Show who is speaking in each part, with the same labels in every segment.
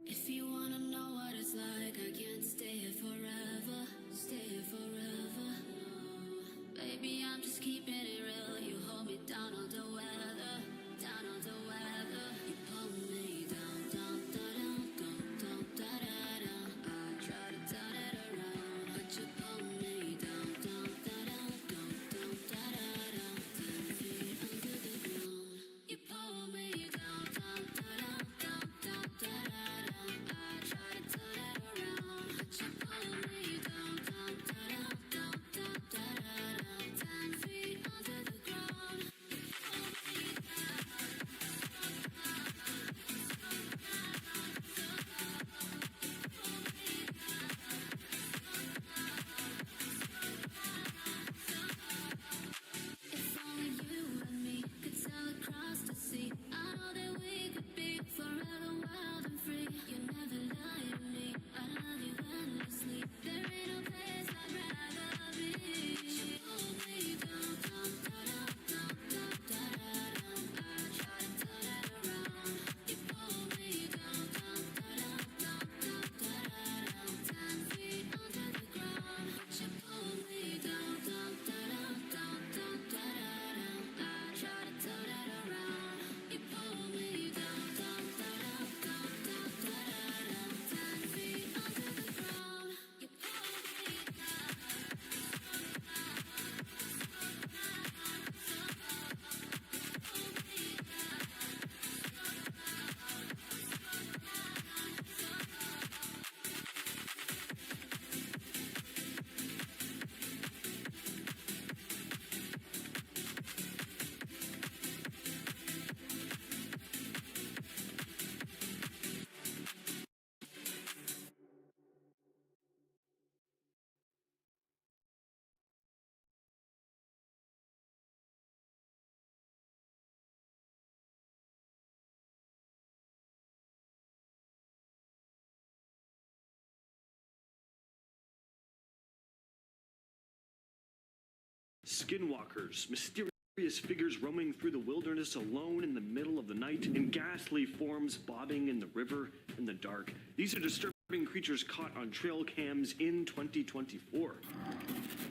Speaker 1: If you wanna know what it's like, I can't stay here forever, stay here forever. No. Baby, I'm just keeping it real. You hold me down all the weather, down all the weather. You pull me down, down, down, down, down, down, down, down. I try to turn it around, but you pull me down, down, down, down, down, down, down, down. 10 feet under the ground. You pull me down, down, down, down, down, down, down.
Speaker 2: Skinwalkers, mysterious figures roaming through the wilderness alone in the middle of the night, and ghastly forms bobbing in the river in the dark. These are disturbing creatures caught on trail cams in 2024.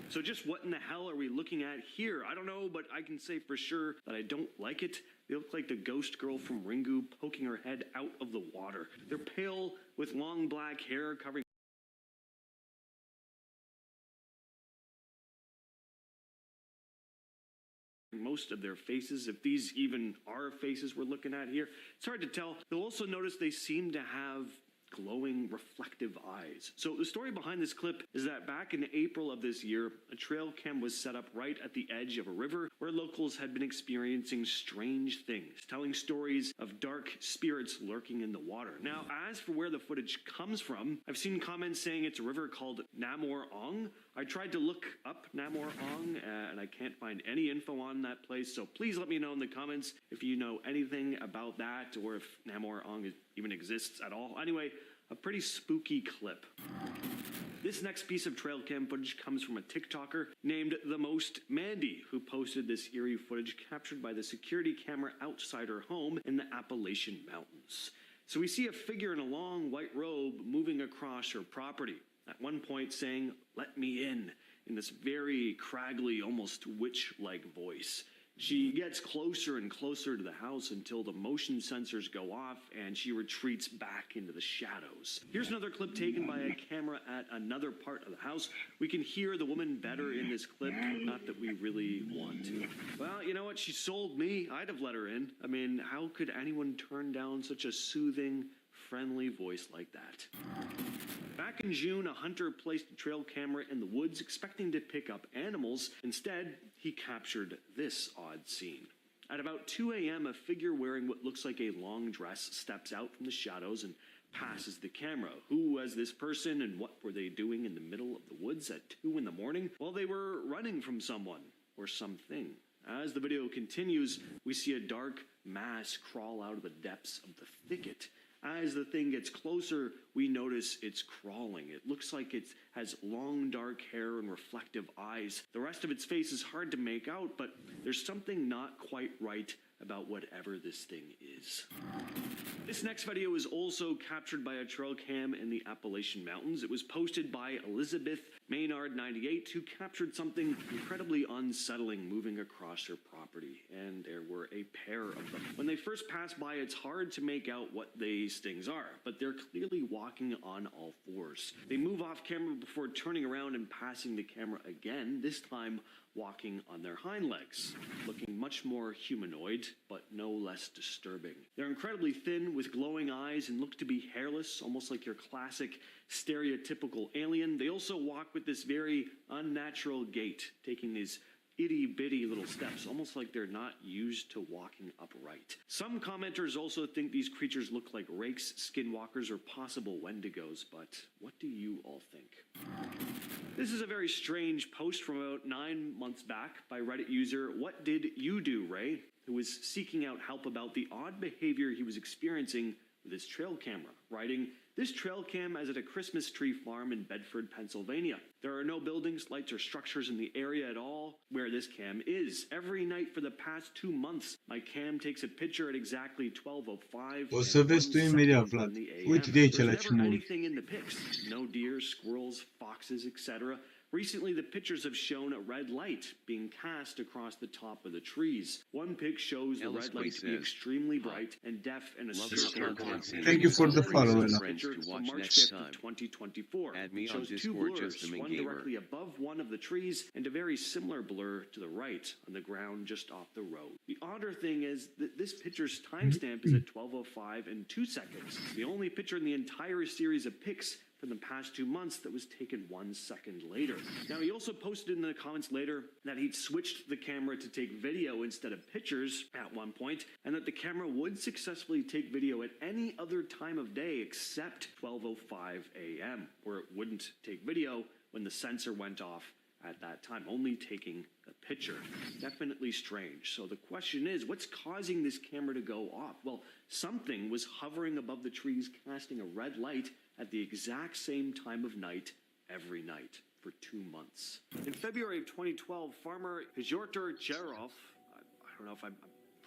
Speaker 2: So just what in the hell are we looking at here? I don't know, but I can say for sure that I don't like it. They look like the ghost girl from Ringu poking her head out of the water. They're pale with long black hair covering most of their faces, if these even are faces we're looking at here. It's hard to tell. You'll also notice they seem to have glowing, reflective eyes. So the story behind this clip is that back in April of this year, a trail cam was set up right at the edge of a river where locals had been experiencing strange things, telling stories of dark spirits lurking in the water. Now, as for where the footage comes from, I've seen comments saying it's a river called Namor Ong. I tried to look up Namor Ong, and I can't find any info on that place, so please let me know in the comments if you know anything about that or if Namor Ong even exists at all. Anyway, a pretty spooky clip. This next piece of trail cam footage comes from a TikToker named The Most Mandy, who posted this eerie footage captured by the security camera outside her home in the Appalachian Mountains. So we see a figure in a long white robe moving across her property, at one point saying, "Let me in this very craggly, almost witch-like voice. She gets closer and closer to the house until the motion sensors go off and she retreats back into the shadows. Here's another clip taken by a camera at another part of the house. We can hear the woman better in this clip, not that we really want to. Well, you know what? She sold me. I'd have let her in. I mean, how could anyone turn down such a soothing, friendly voice like that? Back in June, a hunter placed a trail camera in the woods expecting to pick up animals. Instead, he captured this odd scene. At about 2 a.m., a figure wearing what looks like a long dress steps out from the shadows and passes the camera. Who was this person and what were they doing in the middle of the woods at 2 in the morning? Well, they were running from someone or something. As the video continues, we see a dark mass crawl out of the depths of the thicket. As the thing gets closer, we notice it's crawling. It looks like it has long dark hair and reflective eyes. The rest of its face is hard to make out, but there's something not quite right about whatever this thing is. This next video is also captured by a trail cam in the Appalachian Mountains. It was posted by Elizabeth Maynard, 98, who captured something incredibly unsettling moving across her property, and there were a pair of them. When they first pass by, it's hard to make out what these things are, but they're clearly walking on all fours. They move off camera before turning around and passing the camera again, this time walking on their hind legs, looking much more humanoid, but no less disturbing. They're incredibly thin with glowing eyes and look to be hairless, almost like your classic stereotypical alien. They also walk with this very unnatural gait, taking these itty-bitty little steps, almost like they're not used to walking upright. Some commenters also think these creatures look like rakes, skinwalkers, or possible wendigos, but what do you all think? This is a very strange post from about 9 months back by Reddit user What Did You Do, Ray?, who was seeking out help about the odd behavior he was experiencing with his trail camera, writing, "This trail cam is at a Christmas tree farm in Bedford, Pennsylvania. There are no buildings, lights, or structures in the area at all where this cam is. Every night for the past 2 months, my cam takes a picture at exactly 12:05.
Speaker 3: O să vezi tu imediat, Vlad. Uite de aici la ce mă uit.
Speaker 2: Anything in the pics. No deer, squirrels, foxes, etc. Recently, the pictures have shown a red light being cast across the top of the trees. One pic shows the red light to be extremely bright and deaf in a circle.
Speaker 3: Thank you for the follow, Ella.
Speaker 2: On March 5th of 2024. It shows two blurs, one directly above one of the trees and a very similar blur to the right on the ground just off the road. The odder thing is that this picture's timestamp is at 12:05 and 2 seconds. The only picture in the entire series of pics from the past 2 months that was taken 1 second later. Now, he also posted in the comments later that he'd switched the camera to take video instead of pictures at one point, and that the camera would successfully take video at any other time of day except 12:05 a.m., where it wouldn't take video when the sensor went off at that time, only taking a picture. Definitely strange. So the question is, what's causing this camera to go off? Well, something was hovering above the trees, casting a red light at the exact same time of night every night for 2 months. In February of 2012, farmer Pyotr Jerov, I don't know if I'm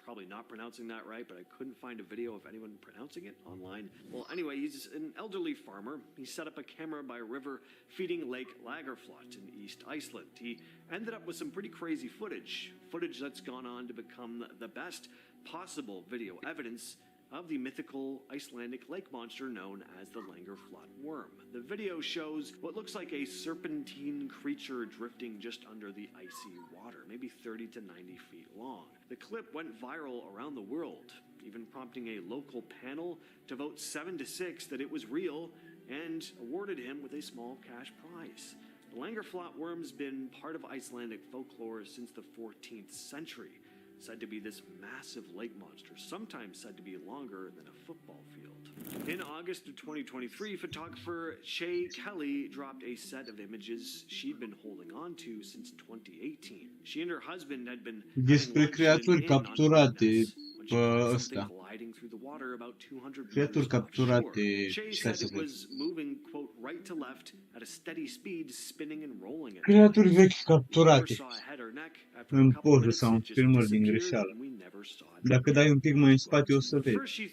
Speaker 2: probably not pronouncing that right, but I couldn't find a video of anyone pronouncing it online. Well, anyway, he's an elderly farmer. He set up a camera by a river feeding Lake Lagerflot in East Iceland. He ended up with some pretty crazy footage that's gone on to become the best possible video evidence of the mythical Icelandic lake monster known as the Langerflot worm. The video shows what looks like a serpentine creature drifting just under the icy water, maybe 30 to 90 feet long. The clip went viral around the world, even prompting a local panel to vote 7-6 that it was real and awarded him with a small cash prize. The Langerflot worm's been part of Icelandic folklore since the 14th century. Said to be this massive lake monster, sometimes said to be longer than a football field. In August of 2023, photographer Shay Kelly dropped a set of images she'd been holding on to since 2018. She and her husband had been
Speaker 3: despre creaturi capturate pe ăsta. Creaturi capturate, stai să văd. Creaturi vechi capturate în poză sau în filmări din greșeală. Dacă dai un pic mai în spate o să vezi.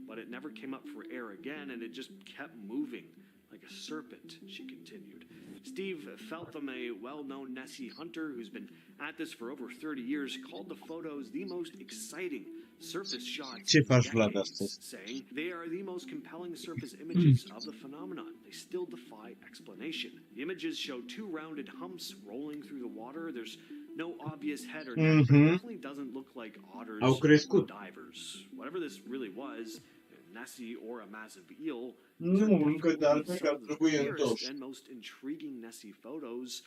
Speaker 2: But it never came up for air again, and it just kept moving like a serpent, she continued. Steve Feltham, a well-known Nessie hunter who's been at this for over 30 years, called the photos the most exciting surface shots, saying they are the most compelling surface images of the phenomenon. They still defy explanation. The images show 2 rounded humps rolling through the water. There's no obvious head or neck. It definitely doesn't look like otters or divers. Whatever this really was, Nessie or a massive eel, the and most intriguing Nessie photos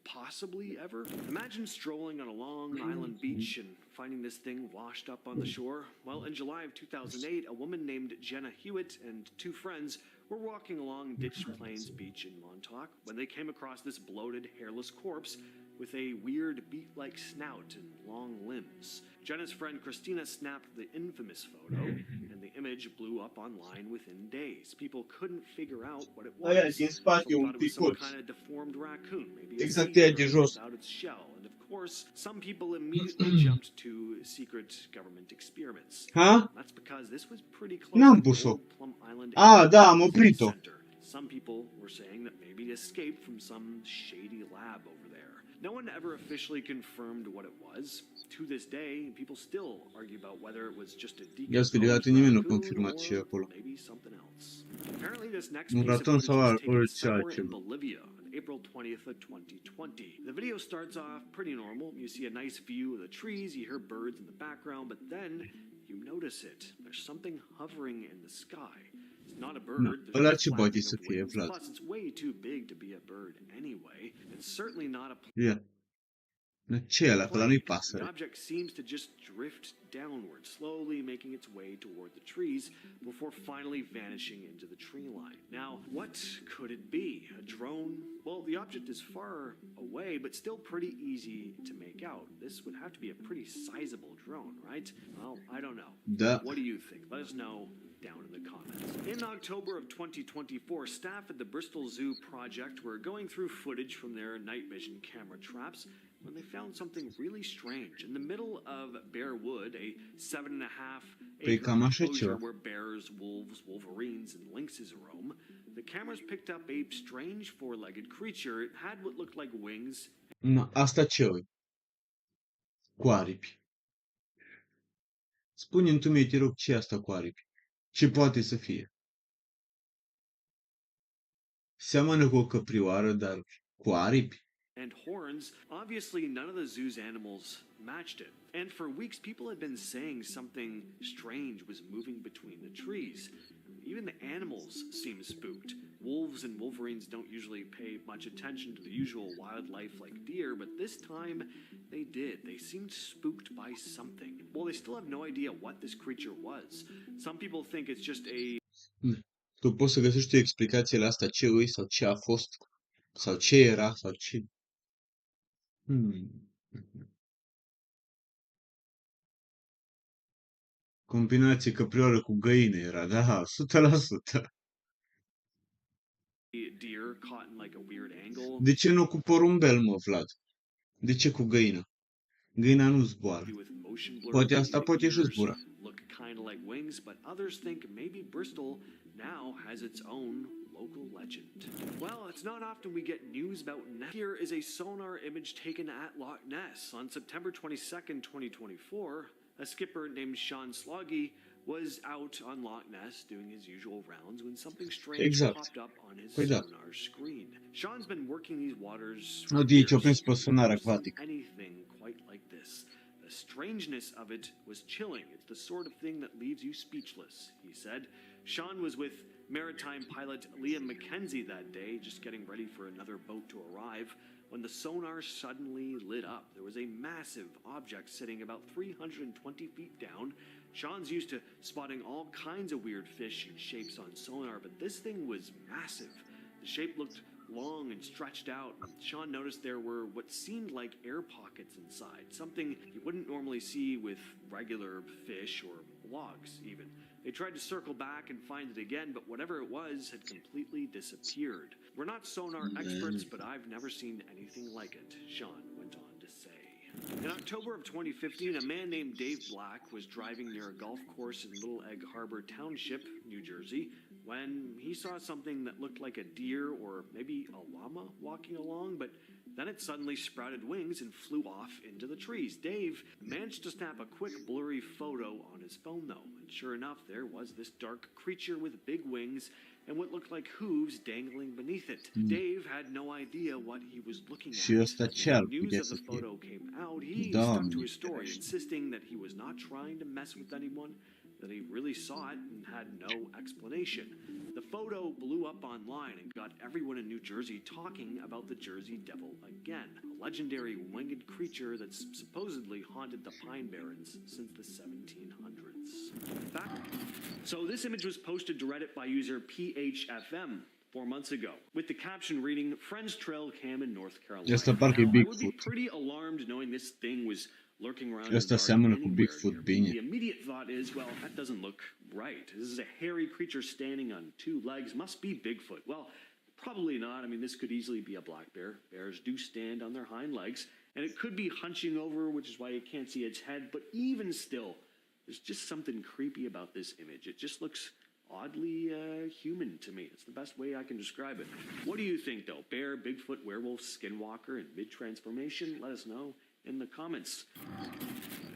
Speaker 2: possibly ever. Imagine strolling on a Long Island beach and finding this thing washed up on the shore. Well, in July of 2008, a woman named Jenna Hewitt and 2 friends were walking along Ditch Plains Beach in Montauk when they came across this bloated, hairless corpse with a weird beak-like snout and long limbs. Jenna's friend Christina snapped the infamous photo, and the image blew up online within days. People couldn't figure out what it
Speaker 3: Aia
Speaker 2: was.
Speaker 3: din spate
Speaker 2: Some
Speaker 3: un
Speaker 2: thought it was some
Speaker 3: picuț.
Speaker 2: kind of deformed raccoon, maybe a
Speaker 3: Exact
Speaker 2: sea
Speaker 3: aia de
Speaker 2: turtle
Speaker 3: jos.
Speaker 2: without its shell. And of course, some people immediately jumped to secret government experiments.
Speaker 3: Ha?
Speaker 2: That's because this was pretty close
Speaker 3: N-am
Speaker 2: to the
Speaker 3: pus-o.
Speaker 2: old Plum Island
Speaker 3: Da, am oprit-o.
Speaker 2: Center. Some people were saying that maybe it escaped from some shady lab over there. No one ever officially confirmed what it was. To this day, people still argue about whether it was just a
Speaker 3: Ia că deocamdată
Speaker 2: decomposed
Speaker 3: nimeni nu a
Speaker 2: raccoon
Speaker 3: confirmat ce e
Speaker 2: or
Speaker 3: acolo.
Speaker 2: maybe something else. Apparently, this next
Speaker 3: Un
Speaker 2: piece of
Speaker 3: raton
Speaker 2: footage
Speaker 3: sau
Speaker 2: was taken
Speaker 3: orice
Speaker 2: somewhere in
Speaker 3: altceva.
Speaker 2: Bolivia on April 20th of 2020. The video starts off pretty normal. You see a nice view of the trees, you hear birds in the background, but then you notice it. There's something hovering in the sky. It's not a bird. There's
Speaker 3: Ăla
Speaker 2: no
Speaker 3: ce poate
Speaker 2: flapping
Speaker 3: să
Speaker 2: of
Speaker 3: fie,
Speaker 2: wings.
Speaker 3: Vlad?
Speaker 2: Plus, it's way too big to be a bird anyway. It's certainly not a
Speaker 3: Ia. Ce e ăla? Că ăla nu-i
Speaker 2: plane. The
Speaker 3: pasăre.
Speaker 2: object seems to just drift downward, slowly making its way toward the trees before finally vanishing into the tree line. Now, what could it be? A drone? Well, the object is far away, but still pretty easy to make out. This would have to be a pretty sizable drone, right? Well, I don't know.
Speaker 3: Da.
Speaker 2: What do you think? Let us know down in the comments. In October of 2024, staff at the Bristol Zoo project were going through footage from their night vision camera traps when they found something really strange. In the middle of Bear Wood, a 7.5
Speaker 3: Păi
Speaker 2: acre
Speaker 3: cam așa
Speaker 2: enclosure
Speaker 3: ceva.
Speaker 2: where bears, wolves, wolverines, and lynxes roam, the cameras picked up a strange four-legged creature. It had what looked like wings.
Speaker 3: Na, asta ce e? Cu aripi. Spune-mi tu mie, te rog, ce e asta cu aripi? Ce poate să fie? Seamănă cu o căprioară, dar cu aripi?
Speaker 2: And horns. Obviously, none of the zoo's animals matched it. And for weeks, people had been saying something strange was moving between the trees. Even the animals seemed spooked. Wolves and wolverines don't usually pay much attention to the usual wildlife like deer, but this time they did. They seemed spooked by something. Well, they still have no idea what this creature was. Some people think it's just a
Speaker 3: Tu poți să găsești o explicație la asta, ce îi sau ce a fost, sau ce era, sau ce... Combinație căprioară cu găină era, da, 100%.
Speaker 2: deer caught in like a weird angle.
Speaker 3: De ce nu cu porumbel, mă, Vlad? De ce cu găină? Găina nu zboară.
Speaker 2: With motion blur,
Speaker 3: Poate asta,
Speaker 2: the
Speaker 3: poate și
Speaker 2: ears
Speaker 3: zbura.
Speaker 2: look kind of like wings, but others think maybe Bristol now has its own local legend. Well, it's not often we get news about nests. Here is a sonar image taken at Loch Ness on September 22nd, 2024. A skipper named Sean Sloggy was out on Loch Ness doing his usual rounds when something strange popped up on his sonar screen. Sean's been working these waters for
Speaker 3: De aici o prins
Speaker 2: years.
Speaker 3: pe sonar
Speaker 2: Never seen
Speaker 3: acvatic.
Speaker 2: anything quite like this. The strangeness of it was chilling. It's the sort of thing that leaves you speechless, he said. Sean was with maritime pilot Liam McKenzie that day, just getting ready for another boat to arrive, when the sonar suddenly lit up. There was a massive object sitting about 320 feet down. Sean's used to spotting all kinds of weird fish and shapes on sonar, but this thing was massive. The shape looked long and stretched out. Sean noticed there were what seemed like air pockets inside, something you wouldn't normally see with regular fish or logs even. They tried to circle back and find it again, but whatever it was had completely disappeared. We're not sonar experts, but I've never seen anything like it, Sean went on to say. In October of 2015, a man named Dave Black was driving near a golf course in Little Egg Harbor Township, New Jersey, when he saw something that looked like a deer or maybe a llama walking along, but then it suddenly sprouted wings and flew off into the trees. Dave managed to snap a quick blurry photo on his phone though, and sure enough, there was this dark creature with big wings and what looked like hooves dangling beneath it. Dave had no idea what he was looking at.
Speaker 3: Și ăsta ce ar
Speaker 2: News
Speaker 3: putea
Speaker 2: of
Speaker 3: să
Speaker 2: the
Speaker 3: fie?
Speaker 2: photo came out. He
Speaker 3: Da,
Speaker 2: stuck to
Speaker 3: mă,
Speaker 2: his story,
Speaker 3: ferește.
Speaker 2: insisting that he was not trying to mess with anyone, that he really saw it and had no explanation. The photo blew up online and got everyone in New Jersey talking about the Jersey Devil again, a legendary winged creature that's supposedly haunted the Pine Barrens since the 1700s. So this image was posted to Reddit by user PHFM 4 months ago, with the caption reading, "Friends trail cam in North Carolina."
Speaker 3: Asta parcă e
Speaker 2: Now, I would be
Speaker 3: Bigfoot.
Speaker 2: pretty alarmed knowing this thing was lurking around in
Speaker 3: Ăsta
Speaker 2: dark
Speaker 3: seamănă cu
Speaker 2: anywhere
Speaker 3: Bigfoot
Speaker 2: near me.
Speaker 3: bine.
Speaker 2: The immediate thought is, well, that doesn't look right. This is a hairy creature standing on two legs. Must be Bigfoot. Well, probably not. I mean, this could easily be a black bear. Bears do stand on their hind legs, and it could be hunching over, which is why you can't see its head. But even still, there's just something creepy about this image. It just looks oddly human to me. It's the best way I can describe it. What do you think, though? Bear, Bigfoot, werewolf, skinwalker, and mid-transformation? Let us know in the comments.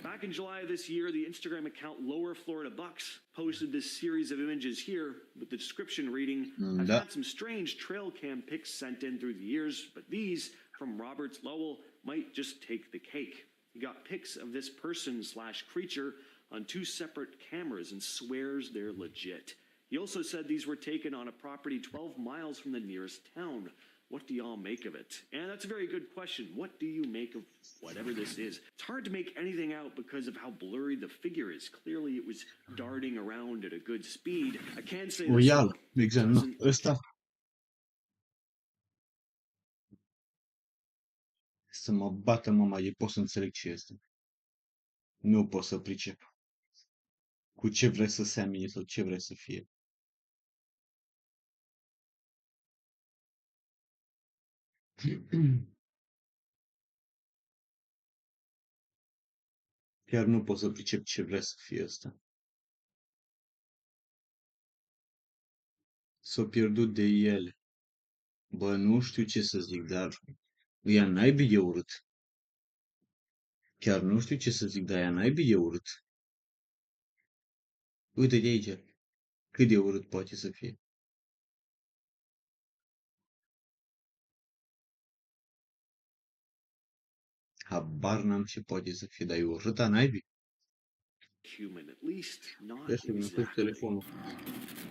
Speaker 2: Back in July of this year, the Instagram account Lower Florida Bucks posted this series of images here with the description reading, I've had some strange trail cam pics sent in through the years, but these from Roberts Lowell might just take the cake. He got pics of this person/creature on two separate cameras and swears they're legit. He also said these were taken on a property 12 miles from the nearest town. What do y'all make of it? And that's a very good question. What do you make of whatever this is? It's hard to make anything out because of how blurry the figure is. Clearly it was darting around at a good speed. I can say
Speaker 3: O
Speaker 2: this,
Speaker 3: ială, exact, nu. Ăsta să mă bată mama, eu pot să înțeleg ce este. Nu pot să pricep. Cu ce vrei să semene sau ce vrei să fie. Chiar nu pot să pricep ce vrea să fie ăsta. S-au pierdut de ele. Bă, nu știu ce să zic, dar ea naibii de urât. Chiar nu știu ce să zic, dar ea naibii de urât. Uite de aici. Cât de urât poate să fie. Habar n-am ce poate să fie, dar e urâta naibii.
Speaker 2: Human, at least not
Speaker 3: Ia să mi
Speaker 2: exactly.
Speaker 3: telefonul.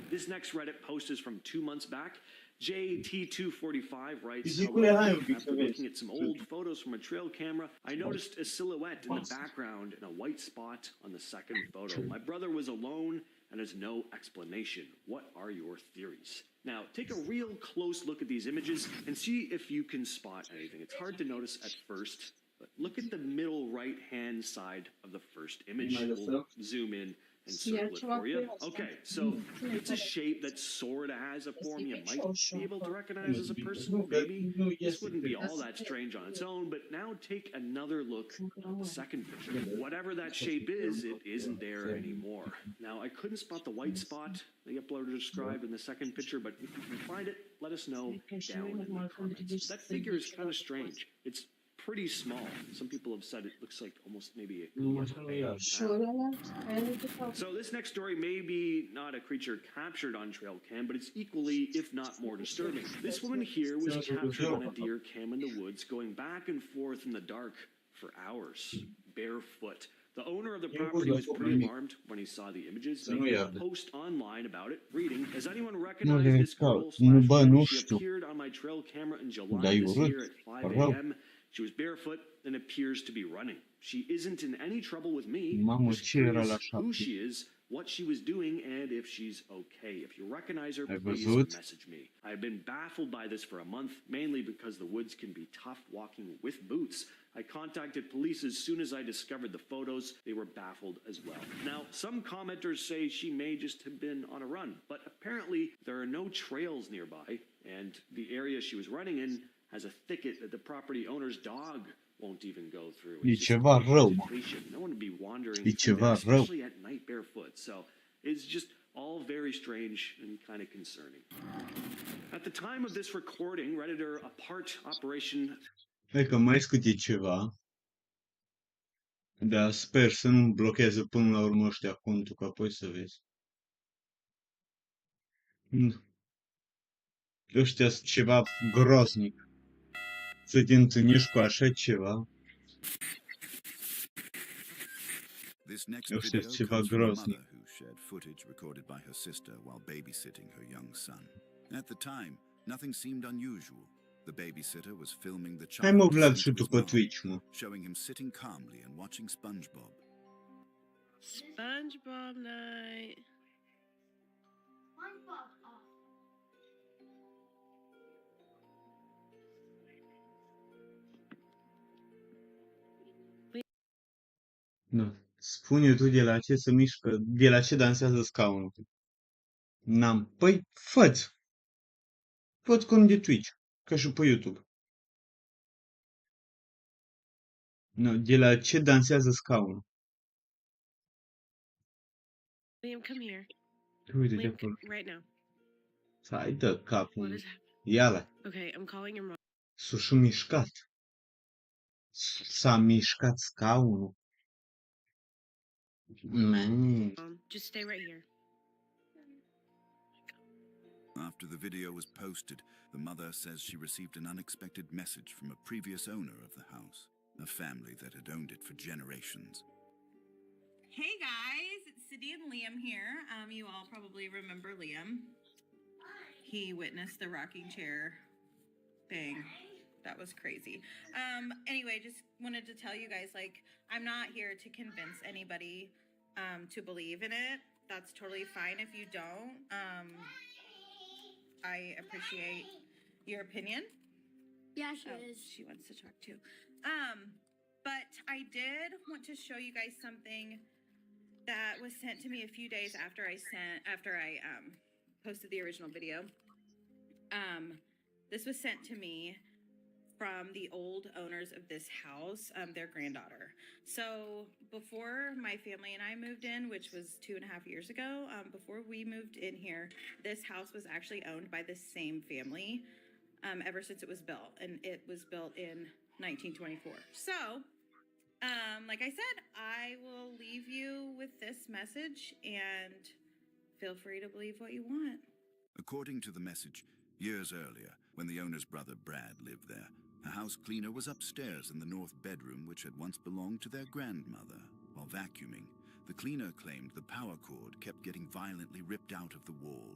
Speaker 2: This next Reddit post is from 2 months back. JT245 writes,
Speaker 3: Zicule, hai un pic să
Speaker 2: after
Speaker 3: vezi.
Speaker 2: looking at some old photos from a trail camera, I noticed a silhouette in the background and a white spot on the second photo. My brother was alone and has no explanation. What are your theories? Now, take a real close look at these images and see if you can spot anything. It's hard to notice at first, but look at the middle right-hand side of the first image. We'll zoom in and circle it for you. Okay, so it's a shape that sort of has a form you might be able to recognize as a person, maybe. This wouldn't be all that strange on its own, but now take another look at the second picture. Whatever that shape is, it isn't there anymore. Now, I couldn't spot the white spot the uploader described in the second picture, but if you can find it, let us know down in the comments. That figure is kind of strange. It's pretty small. Some people have said it looks like almost maybe a man. So this next story may be not a creature captured on trail cam, but it's equally, if not more disturbing. This woman here was captured on a deer cam in the woods, going back and forth in the dark for hours, barefoot. The owner of the property was pretty alarmed when he saw the images, making a post online about it, reading, "Does anyone recognize this girl? She appeared on my trail camera in July this year at 5 a.m. She was barefoot and appears to be running. She isn't in any trouble with me. Just curious who she is, what she was doing, and if she's okay. If you recognize her, please message me." I've been baffled by this for a month, mainly because the woods can be tough walking with boots. I contacted police as soon as I discovered the photos. They were baffled as well. Now, some commenters say she may just have been on a run, but apparently there are no trails nearby, and the area she was running in has a thicket that the property owner's dog won't even go through.
Speaker 3: E ceva rău, mă.
Speaker 2: No one would be wandering
Speaker 3: E ceva
Speaker 2: there,
Speaker 3: rău.
Speaker 2: especially at night barefoot. So it's just all very strange and kind of concerning. At the time of this recording, Redditor Apart Operation.
Speaker 3: Hai că mai scrie ceva, dar sper să nu blocheze până la urmă ăștia contul, că apoi să vezi. Ăștia sunt ceva groaznic. Să te întâlnești cu așa ceva. Ăștia sunt ceva groaznic.
Speaker 4: Shared footage recorded by her sister while babysitting her young son. At the time, nothing seemed unusual. The babysitter was filming the child.
Speaker 3: Hai mă, Vlad, și tu pe Twitch, mă.
Speaker 4: Showing him sitting calmly and watching SpongeBob.
Speaker 5: SpongeBob night.
Speaker 3: Nu. Spune tu de la ce se mișcă, de la ce dansează scaunul. N-am. Păi, fă-ți. Fă-ți cont de Twitch, ca și pe YouTube. Nu, de la ce dansează scaunul.
Speaker 5: Liam, come here.
Speaker 3: Uite de
Speaker 5: Liam,
Speaker 3: acolo.
Speaker 5: right now.
Speaker 3: Hai dă
Speaker 5: What
Speaker 3: capul.
Speaker 5: is happening?
Speaker 3: Ia-la.
Speaker 5: Okay, I'm calling your mom.
Speaker 3: S-a și mișcat. S-a mișcat scaunul. Man.
Speaker 5: Just stay right here.
Speaker 4: After the video was posted, the mother says she received an unexpected message from a previous owner of the house, a family that had owned it for generations.
Speaker 6: Hey guys, it's Cindy and Liam here. You all probably remember Liam. He witnessed the rocking chair thing. That was crazy. Anyway, just wanted to tell you guys, like, I'm not here to convince anybody to believe in it. That's totally fine if you don't. I appreciate your opinion.
Speaker 1: Yeah, she is.
Speaker 6: She wants to talk too. But I did want to show you guys something that was sent to me a few days after I posted the original video. This was sent to me from the old owners of this house, their granddaughter. So before my family and I moved in, which was 2.5 years ago, before we moved in here, this house was actually owned by the same family ever since it was built. And it was built in 1924. So, like I said, I will leave you with this message and feel free to believe what you want.
Speaker 4: According to the message, years earlier, when the owner's brother Brad lived there, a house cleaner was upstairs in the north bedroom which had once belonged to their grandmother. While vacuuming, the cleaner claimed the power cord kept getting violently ripped out of the wall.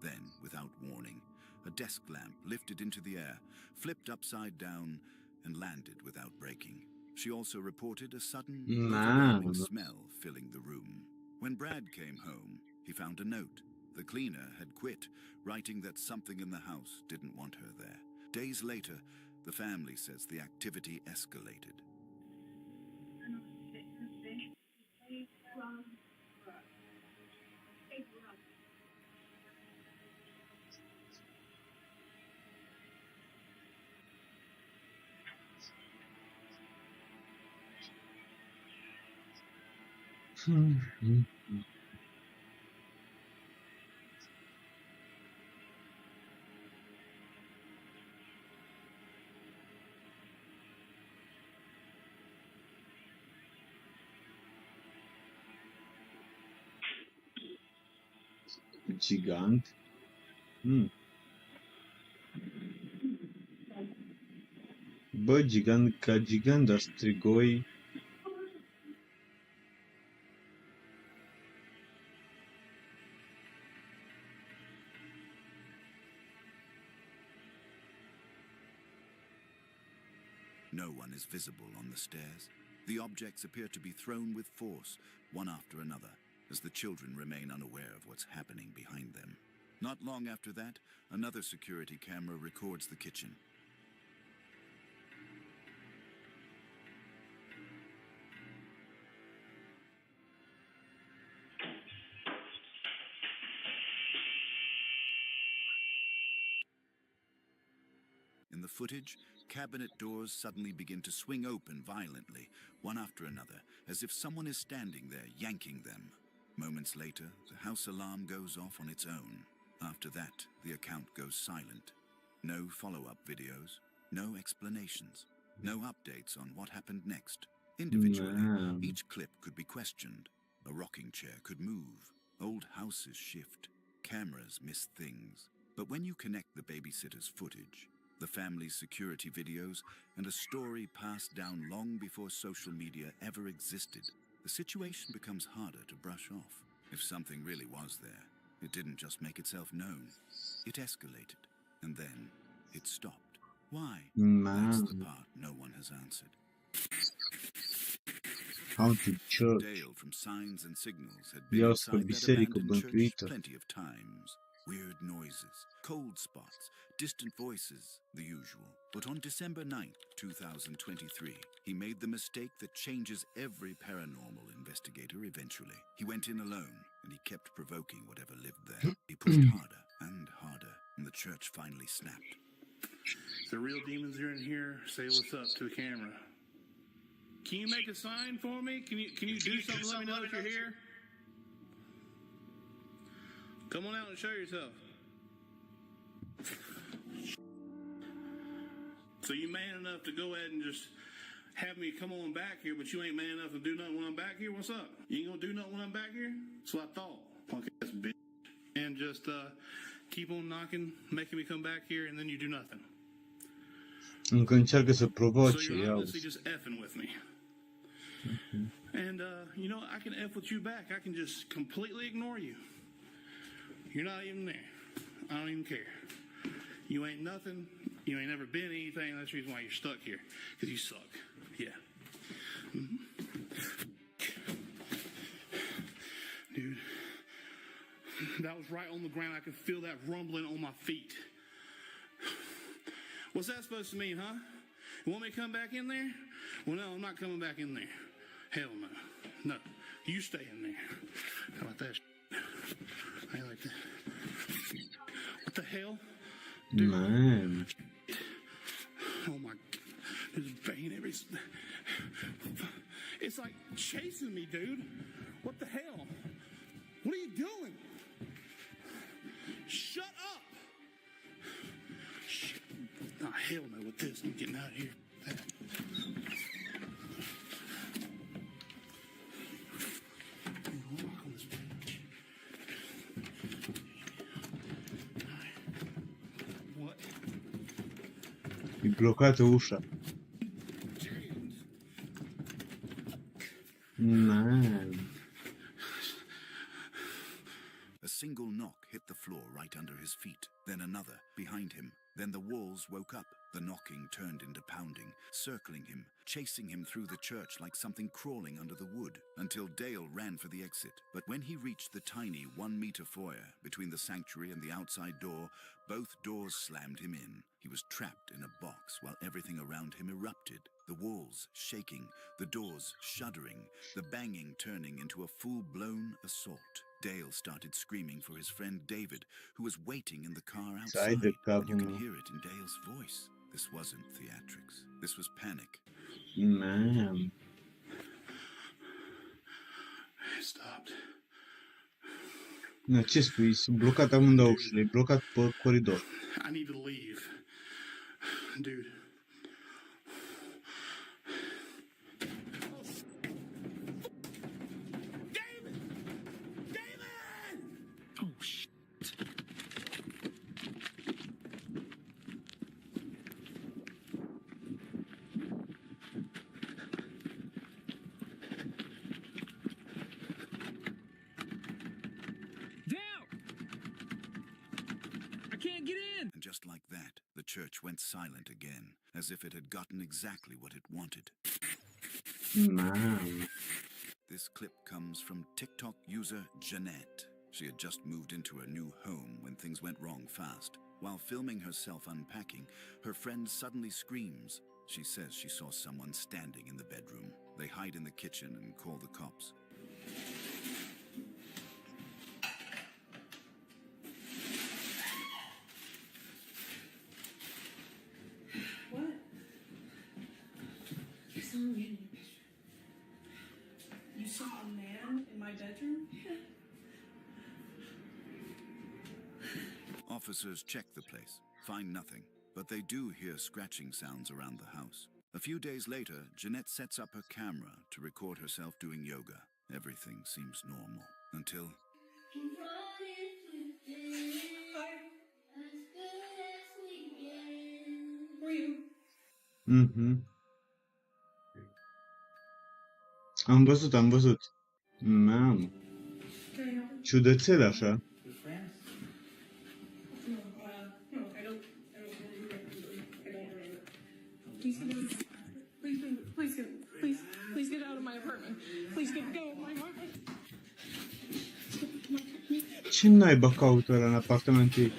Speaker 4: Then, without warning, a desk lamp lifted into the air, flipped upside down, and landed without breaking. She also reported a sudden, overwhelming smell filling the room. When Brad came home, he found a note. The cleaner had quit, writing that something in the house didn't want her there. Days later, the family says the activity escalated.
Speaker 3: Gigant. Bă, gigant ca gigant, dar strigoi.
Speaker 4: No one is visible on the stairs. The objects appear to be thrown with force, one after another, as the children remain unaware of what's happening behind them. Not long after that, another security camera records the kitchen. In the footage, cabinet doors suddenly begin to swing open violently, one after another, as if someone is standing there yanking them. Moments later, the house alarm goes off on its own. After that, the account goes silent. No follow-up videos, no explanations, no updates on what happened next. Individually, each clip could be questioned. A rocking chair could move. Old houses shift. Cameras miss things. But when you connect the babysitter's footage, the family's security videos, and a story passed down long before social media ever existed, the situation becomes harder to brush off. If something really was there, it didn't just make itself known. It escalated, and then it stopped. Why? That's the part no one has answered.
Speaker 3: How to church.
Speaker 4: Dale from Signs and Signals had been inside that abandoned church plenty of times. Weird noises, cold spots, distant voices, the usual. But on December 9th, 2023, he made the mistake that changes every paranormal investigator eventually. He went in alone, and he kept provoking whatever lived there. He pushed harder and harder, and the church finally snapped.
Speaker 7: The real demons are in here. Say what's up to the camera. Can you make a sign for me? Can you do something? Let me know that you're here. Come on out and show yourself. So you man enough to go ahead and just have me come on back here, but you ain't man enough to do nothing when I'm back here? What's up? You ain't gonna do nothing when I'm back here? That's what I thought. Punk ass bitch. And just keep on knocking, making me come back here, and then you do nothing.
Speaker 3: Încă încearcă să
Speaker 7: So
Speaker 3: provoce,
Speaker 7: you're
Speaker 3: iau.
Speaker 7: honestly just effing with me. And you know, I can F with you back. I can just completely ignore you. You're not even there. I don't even care. You ain't nothing. You ain't never been anything. That's the reason why you're stuck here. Because you suck. Yeah. Dude. That was right on the ground. I could feel that rumbling on my feet. What's that supposed to mean, huh? You want me to come back in there? Well, no, I'm not coming back in there. Hell no. No. You stay in there. How about that? I like that. What the hell? Dude.
Speaker 3: Man.
Speaker 7: Oh my. This vein every. It's like chasing me, dude. What the hell? What are you doing? Shut up! Shit. Oh, hell no with this. I'm getting out of here. What?
Speaker 3: E blocată ușa. Man.
Speaker 4: A single knock hit the floor right under his feet, then another behind him. Then the walls woke up. The knocking turned into pounding, circling him, chasing him through the church like something crawling under the wood, until Dale ran for the exit. But when he reached the tiny 1-meter foyer between the sanctuary and the outside door, both doors slammed him in. He was trapped in a box while everything around him erupted. The walls shaking, the doors shuddering, the banging turning into a full-blown assault. Dale started screaming for his friend David, who was waiting in the car outside. And you can hear it in Dale's voice. This wasn't theatrics. This was panic.
Speaker 3: Man.
Speaker 7: It stopped.
Speaker 3: Na, ce spui? Sunt blocat amândouă ușile. E blocat pe coridor.
Speaker 7: I need to leave. Dude. David! David! Oh, shit.
Speaker 8: Down! I can't get in!
Speaker 4: And just like that, the church went silent again, as if it had gotten exactly what it wanted.
Speaker 3: Man.
Speaker 4: This clip comes from TikTok user Jeanette. She had just moved into a new home when things went wrong fast. While filming herself unpacking, her friend suddenly screams. She says she saw someone standing in the bedroom. They hide in the kitchen and call the cops.
Speaker 6: What? I saw a man in your bedroom. You saw a man in my bedroom?
Speaker 4: Officers check the place, find nothing, but they do hear scratching sounds around the house. A few days later, Jeanette sets up her camera to record herself doing yoga. Everything seems normal, until...
Speaker 3: Mhm. Am văzut. Mamă. Ciudățel așa.
Speaker 6: No, I don't remember. Please get out of my apartment. Please get out of my apartment.
Speaker 3: Ce naiba caută ăla în apartamentul ei?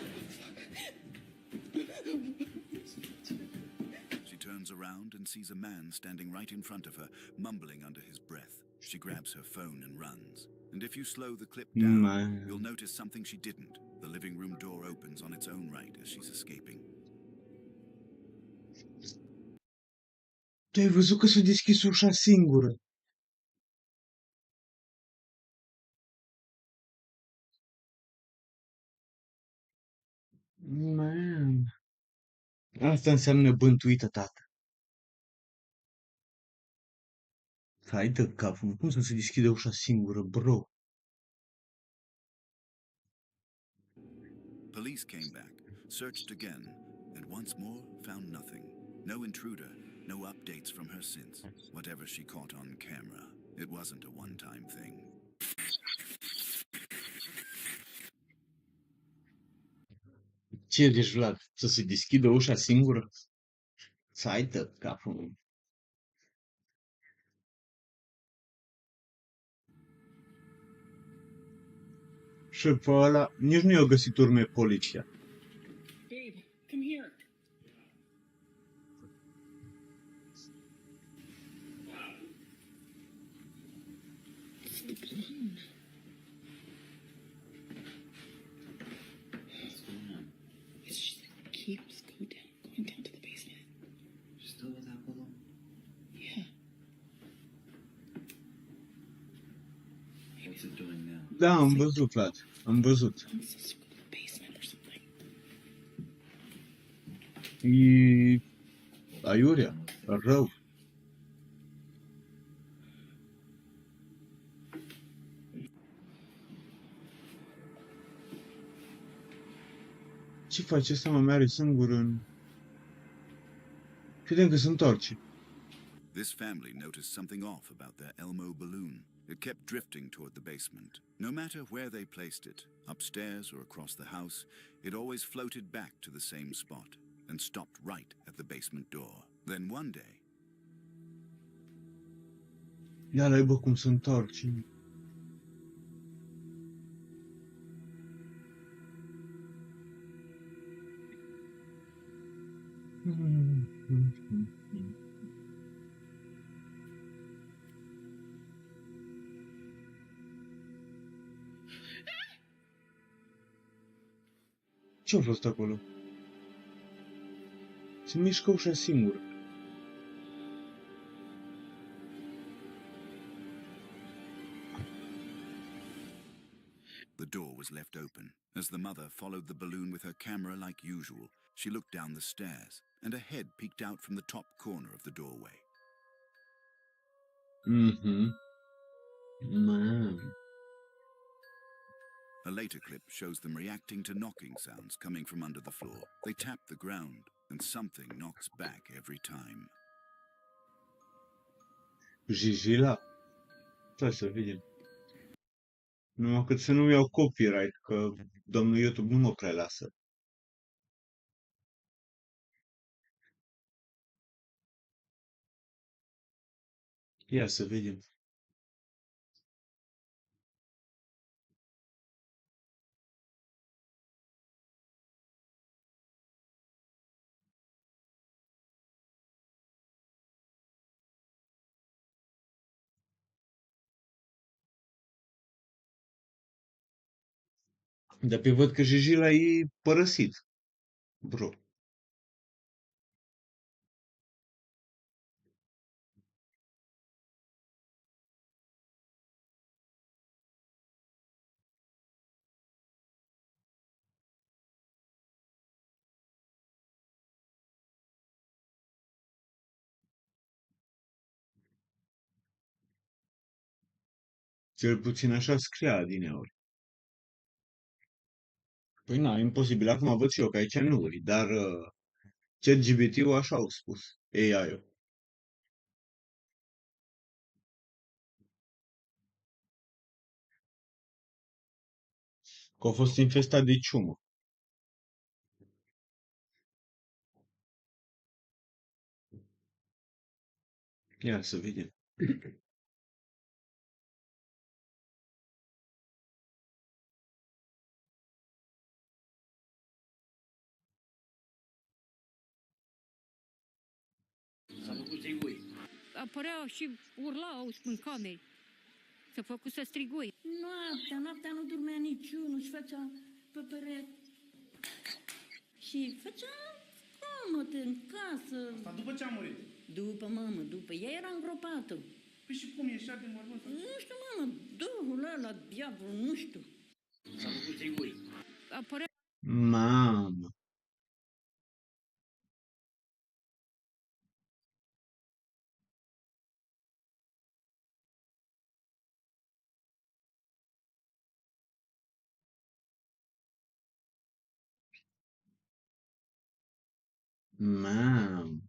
Speaker 4: around and sees a man standing right in front of her, mumbling under his breath. She grabs her phone and runs. And if you slow the clip down,
Speaker 3: Man.
Speaker 4: you'll notice something she didn't. The living room door opens on its own right as she's escaping.
Speaker 3: Tu ai văzut că s-a deschis ușa singură. Man. Asta înseamnă bântuită, tată. Hai de capul, cum să se deschide ușa singură, bro?
Speaker 4: Police came back, searched again, and once more found nothing. No intruder, no updates from her since. Whatever she caught on camera, it wasn't a one-time thing.
Speaker 3: Ce deci, Vlad? Să se deschidă ușa singură? Să ai de capul. Și pe ăla nici nu i-au găsit urme poliția.
Speaker 5: Babe, come here. It's the balloon.
Speaker 8: What's going on?
Speaker 5: It's just it keeps going down to the basement.
Speaker 8: You're still with that balloon?
Speaker 5: Yeah.
Speaker 8: What's it doing now?
Speaker 3: Da, am văzut, Vlad. Am văzut.
Speaker 5: Wants us to go to the basement or something.
Speaker 3: E aiurea, rău. Ce face ăsta, mă, mere singur în... Credem că se întoarce.
Speaker 4: This family noticed something off about their Elmo balloon. It kept drifting toward the basement. No matter where they placed it, upstairs or across the house, it always floated back to the same spot and stopped right at the basement door. Then one day,
Speaker 3: Ia la bă cum se întoarce. Ce-a fost acolo? Se mișcă ușa singură.
Speaker 4: the door was left open. As the mother followed the balloon with her camera like usual, she looked down the stairs, and a head peeked out from the top corner of the doorway.
Speaker 3: Mm-hmm. Man.
Speaker 4: A later clip shows them reacting to knocking sounds coming from under the floor. They tap the ground, and something knocks back every time.
Speaker 3: Jijila. Stai să vedem. Numai cât să nu iau copyright, că domnul YouTube nu mă prea lasă. Ia să vedem. Dar pe văd că Jijila e părăsit. Bro. Cel puțin așa scria adineauri. Păi na, imposibil. Acum văd și eu că aici nu e, dar ChatGPT-ul așa au spus. AI-ul. Că a fost infestat de ciumă. Ia să vedem.
Speaker 9: apăreau și urlau în camere. S-a făcut să strigui.
Speaker 10: Noaptea nu dormea niciunul și făcea pe perete. Și făcea comăte în casă.
Speaker 7: Dar după ce a murit?
Speaker 10: După, mamă, după. Ea era îngropată.
Speaker 7: Păi și cum ieșea din mormânt?
Speaker 10: Nu știu, mamă, duhul ăla, diavol, nu știu.
Speaker 8: S-a făcut striguri.
Speaker 9: Apăreau
Speaker 3: Mamă. Mamă.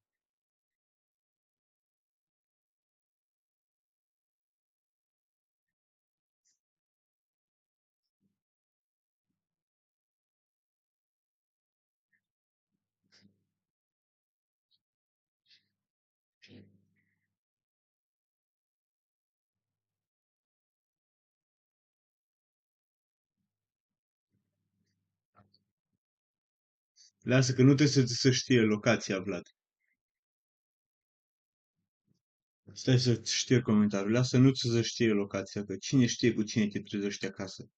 Speaker 3: Lasă că nu trebuie să știe locația, Vlad. Stai să știe comentariul. Lasă nu să știe locația, că cine știe cu cine te trezești acasă.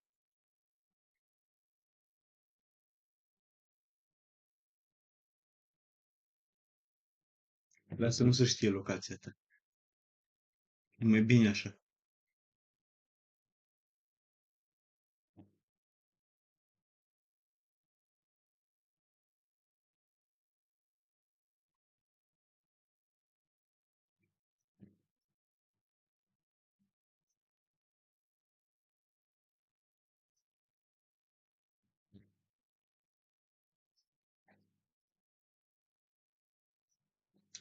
Speaker 3: Lasă nu să știe locația ta. E mai bine așa.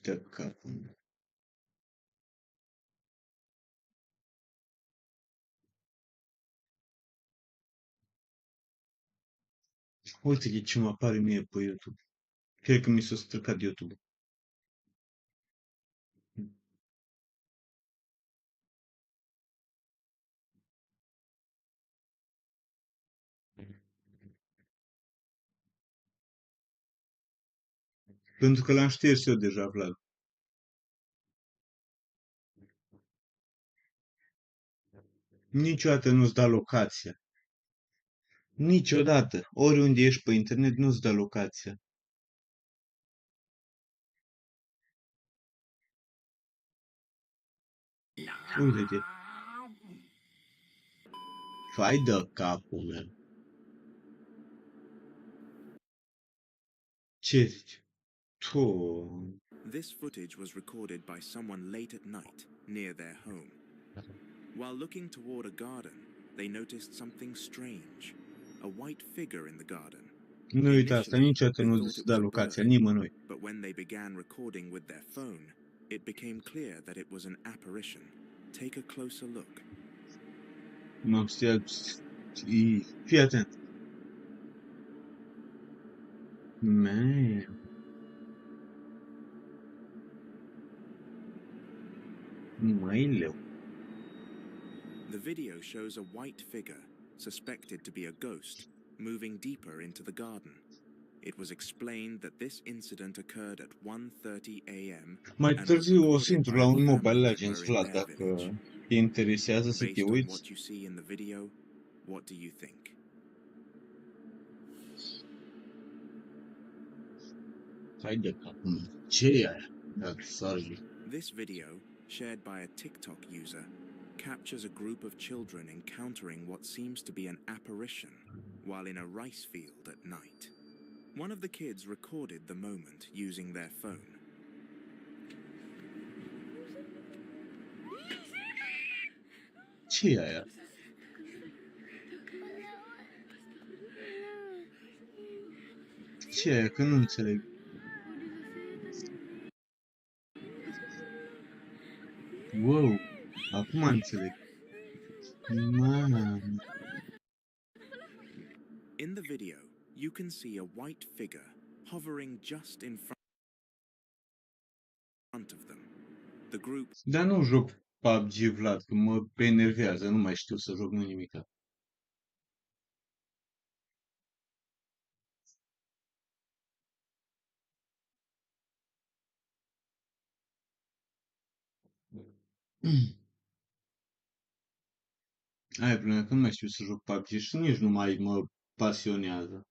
Speaker 3: Dă capul meu. Uite ce mă apare mie pe YouTube. Cred că mi s-a stricat YouTube. Pentru că l-am șters eu deja, Vlad. Niciodată nu-ți da locația. Niciodată. Oriunde ești pe internet, nu-ți dă locația. Uite-te. Fai de capul meu. Ce zici? Tu.
Speaker 11: This footage was recorded by someone late at night, near their home. While looking toward a garden, they noticed something strange. A white figure in the garden.
Speaker 3: Nu uita asta, niciodată nu-ți da locația nimănui.
Speaker 11: But when they began recording with their phone, it became clear that it was an apparition. Take a closer look.
Speaker 3: M-am stiat. Fii atent. Man. Măileu.
Speaker 11: The video shows a white figure, suspected to be a ghost, moving deeper into the garden. It was explained that this incident occurred at 1:30 a.m.
Speaker 3: Mai târziu o să intru la un Mobile Legends, Vlad, dacă te interesează să te uiți.
Speaker 11: What you see in the video, what do you think?
Speaker 3: Hai de capul meu. Ce e aia?
Speaker 11: This video, shared by a TikTok user, captures a group of children encountering what seems to be an apparition while in a rice field at night. One of the kids recorded the moment using their phone.
Speaker 3: Ce e aia? Ce e aia? Că nu înțeleg. Wow, acum înțeleg. Mamă.
Speaker 11: In the video, you can see a white figure hovering just in front of them. The group...
Speaker 3: Dar nu joc PUBG, Vlad, că mă enervează, nu mai știu să joc nimica. Aia e problema, că nu mai știu să joc PUBG și nici nu mai mă pasionează.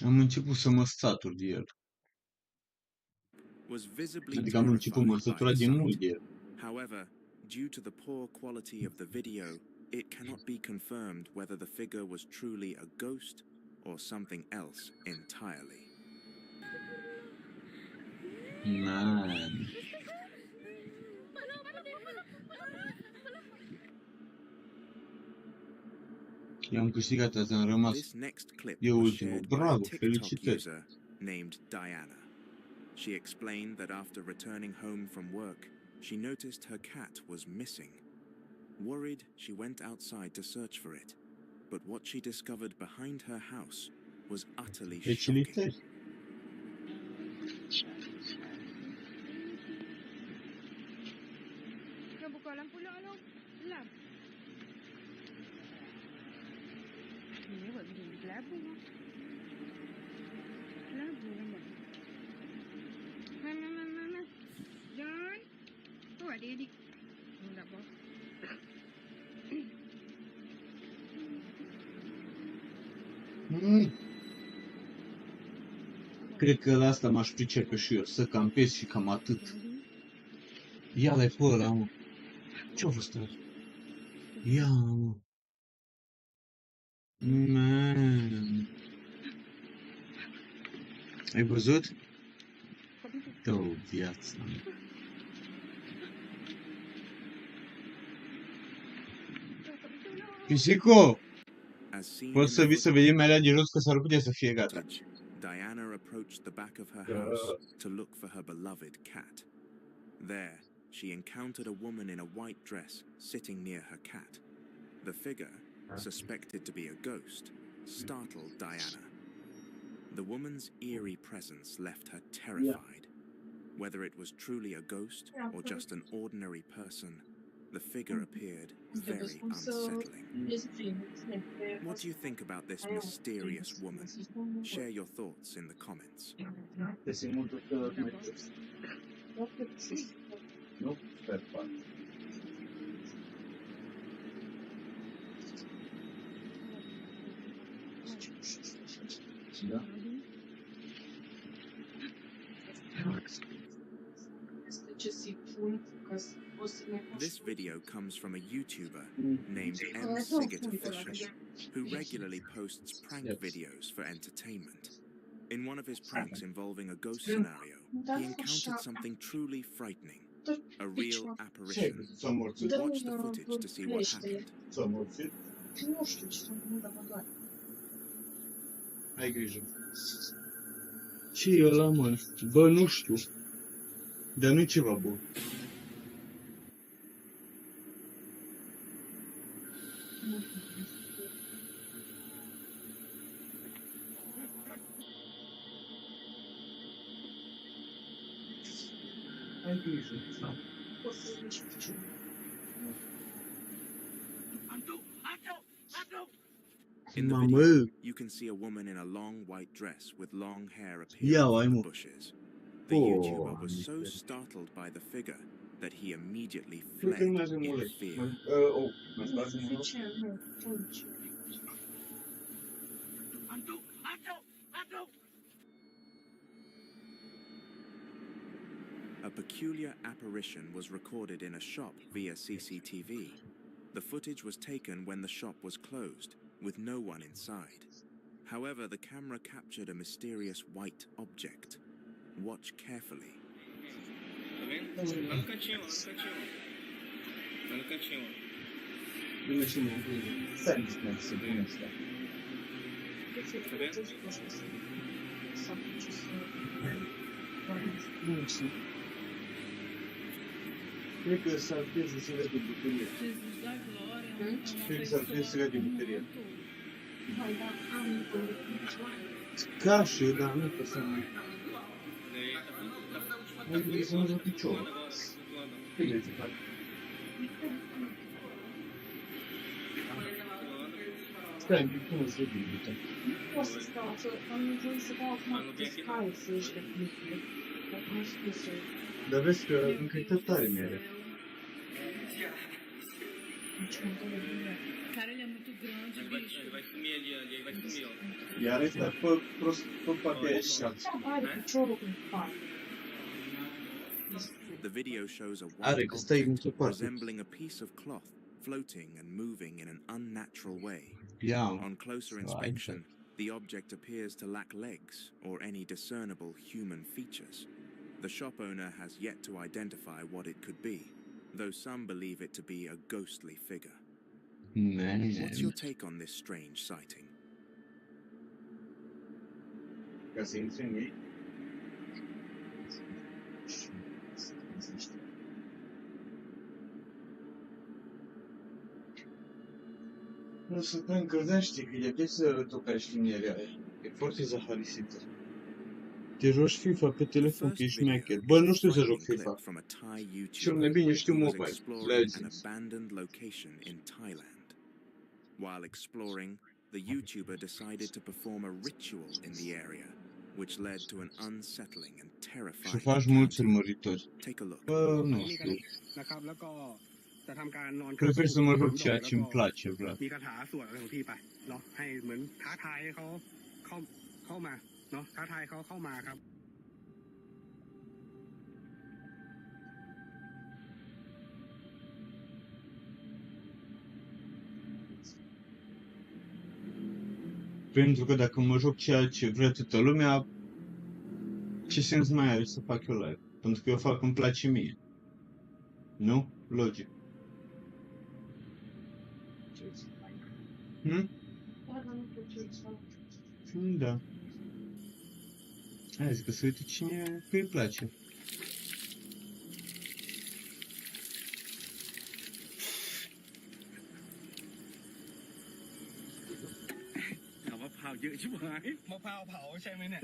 Speaker 3: Am început să mă satur de el.
Speaker 11: Was visibly
Speaker 3: Adică am început mă
Speaker 11: terrified by
Speaker 3: sătura
Speaker 11: the
Speaker 3: de mult
Speaker 11: sight.
Speaker 3: de el.
Speaker 11: However, due to the poor quality of the video, it cannot be confirmed whether the figure was truly a ghost or something else entirely.
Speaker 3: Man. I-am câștigat azi, am rămas.
Speaker 11: This next clip
Speaker 3: E
Speaker 11: was
Speaker 3: ultimul.
Speaker 11: shared by a
Speaker 3: Bravo,
Speaker 11: TikTok
Speaker 3: felicitări.
Speaker 11: user named Diana. She explained that after returning home from work, she noticed her cat was missing. Worried, she went outside to search for it, but what she discovered behind her house was utterly shocking.
Speaker 3: Felicitări. Cred că la asta m-aș pricepe și eu, să campez și cam atât. Ia-l-ai pe ăla, mă. Ce-a fost ăla? Ia, mă. Man. Ai văzut? Dă-o viața. Pisico!
Speaker 11: As seen in
Speaker 3: Poți să
Speaker 11: the
Speaker 3: vii să vedem alea de jos, că s-ar putea să fie gata.
Speaker 11: footage, Diana approached the back of her house to look for her beloved cat. There, she encountered a woman in a white dress sitting near her cat. The figure, suspected to be a ghost, startled Diana. The woman's eerie presence left her terrified. Whether it was truly a ghost or just an ordinary person, the figure appeared very unsettling. What do you think about this mysterious woman? Share your thoughts in the comments. This video comes from a YouTuber named Official, who regularly posts prank videos for entertainment. In one of his pranks involving a ghost scenario, he encountered something truly frightening, a real apparition. Watch the footage to see what happened.
Speaker 3: Ai grijă. Ce e ăla, mă? Bă, nu știu. Dar nu-i ceva bun. Ai grijă.
Speaker 11: In the video, you can see a woman in a long white dress with long hair appearing from the bushes. The YouTuber was so startled by the figure that he immediately fled in fear. A peculiar apparition was recorded in a shop via CCTV. The footage was taken when the shop was closed, with no one inside. However, the camera captured a mysterious white object. Watch carefully.
Speaker 3: Cred că s-ar putea să se vede de bucurie. Cred că s-ar putea să se vede de bucurie. Cașă, dar nu pot să mai... Nu trebuie să nu picior. Bine, se fac. Stai un pic, cum îți vede iubita?
Speaker 10: Nu pot să stau, am nevoie să dau acum descalță ăștia clipurile. Dar cum spus-o.
Speaker 3: Dar vezi că încă e tot tare mere.
Speaker 10: Nici cum tare bine.
Speaker 5: Carele é muito grande, bicho.
Speaker 8: Ele vai comer ali, ele vai comer, ó.
Speaker 3: Iar ăsta pe partea aia și alții.
Speaker 10: Are piciorul în față.
Speaker 11: The video shows a
Speaker 3: Are
Speaker 11: white
Speaker 3: că stai
Speaker 11: object
Speaker 3: într-o parte.
Speaker 11: resembling a piece of cloth floating and moving in an unnatural way.
Speaker 3: Ia,
Speaker 11: On closer inspection, the object appears to lack legs or any discernible human features. The shop owner has yet to identify what it could be, though some believe it to be a ghostly figure. What's your take on this strange sighting?
Speaker 3: ca să intri în ei. Nu se prea încălzește, că e să toca știnierea aia. E foarte zaharisită. Te joci FIFA pe telefon, că ești șmecher. Bă, nu știu să joc FIFA. Cel mai bine știu mobile. Legends.
Speaker 11: While exploring, the YouTuber decided to perform a ritual in the area, which led to an unsettling and
Speaker 3: Și
Speaker 11: terrifying
Speaker 3: faci mulți urmăritori.
Speaker 11: Take a look.
Speaker 3: Bă, nu știu. Prefer să mă joc ceea ce îmi place, Vlad.
Speaker 7: มีคาถาสวดอะไรของพี่ไปเนาะให้เหมือนท้าทายให้เขาเข้ามาเนาะท้าทายเขาเข้ามาครับ
Speaker 3: Pentru că dacă mă joc ceea ce vrea toată lumea, ce sens mai are să fac eu live? Pentru că eu fac îmi place mie. Nu? Logic. Hm? Da. Hai zic că să uite cine îi place.
Speaker 7: Ghê chứ phải. Màu phao phao xem đây nè.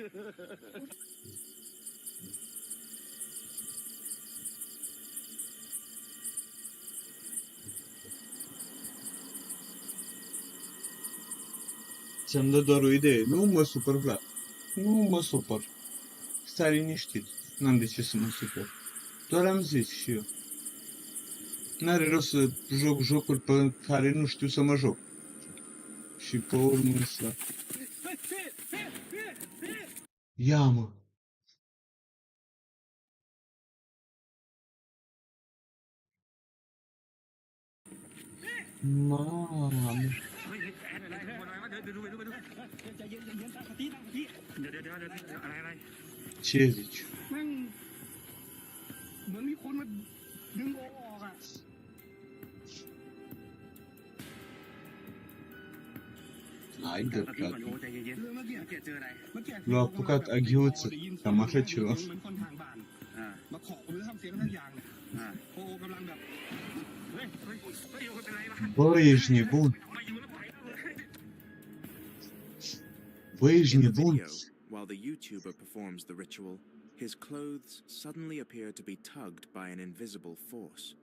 Speaker 3: Ți-am dat doar o idee. Nu mă supăr, Vlad. Nu mă supăr. Stai liniștit. N-am de ce să mă supăr. Doar am zis și eu. N-are rost să joc jocuri pe care nu știu să mă joc. Și pe urmă să... Ia, mă! Mamă! Ce zici?
Speaker 7: เหมือนมีคนมาดึงโอออกอ่ะ
Speaker 3: Hai de plată. L-a apucat aghiuță. Cam așa ceva. Bă, ești nebun. Bă, ești nebun.
Speaker 11: While the YouTuber performs the ritual, his clothes suddenly appear to be tugged by an invisible force.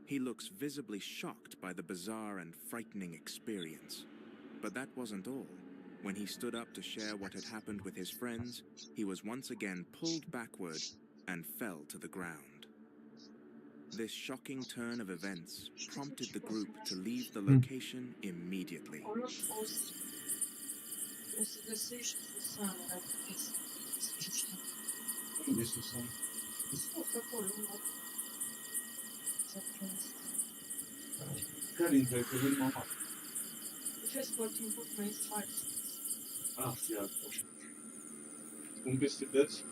Speaker 11: He looks visibly shocked by the bizarre and frightening experience. But that wasn't all. When he stood up to share what had happened with his friends, he was once again pulled backward and fell to the ground. This shocking turn of events prompted the group to leave the location immediately.
Speaker 3: Care dintre cuvânt mama?
Speaker 10: Just working for paysafe.
Speaker 3: Ah, iar. Cum peste dați?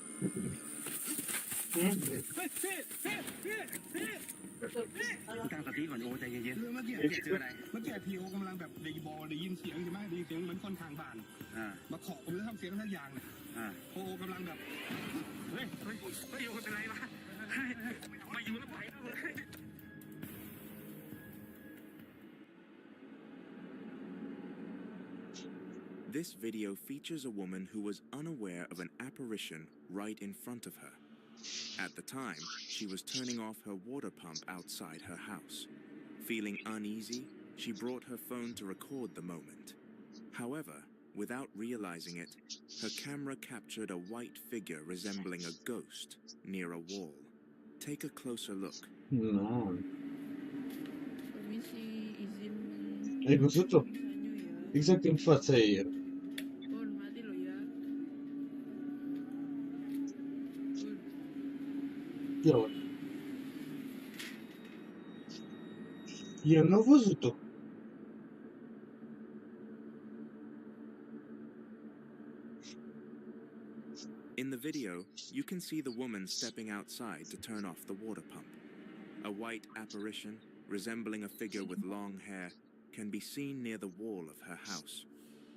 Speaker 7: ตั้งสติก่อนโอใจเย็นๆเมื่อกี้เจออะไรเมื่อกี้พีโอกำลังแบบได้ยินเสียงใช่ไหมได้ยินเสียงเหมือนคนทางบ้านมาเคาะหรือทำเสียงทั้งอย่างเนี่ยโอกำลังแบบเฮ้ยโอเป็นไรวะมาอยู่แล้วไปเลย
Speaker 11: This video features a woman who was unaware of an apparition right in front of her. At the time, she was turning off her water pump outside her house. Feeling uneasy, she brought her phone to record the moment. However, without realizing it, her camera captured a white figure resembling a ghost near a wall. Take a closer look.
Speaker 3: No. Ai văzut-o? Exact în fața ei era. Ia uite. Eu n-am văzut-o.
Speaker 11: In the video, you can see the woman stepping outside to turn off the water pump. A white apparition, resembling a figure with long hair, can be seen near the wall of her house.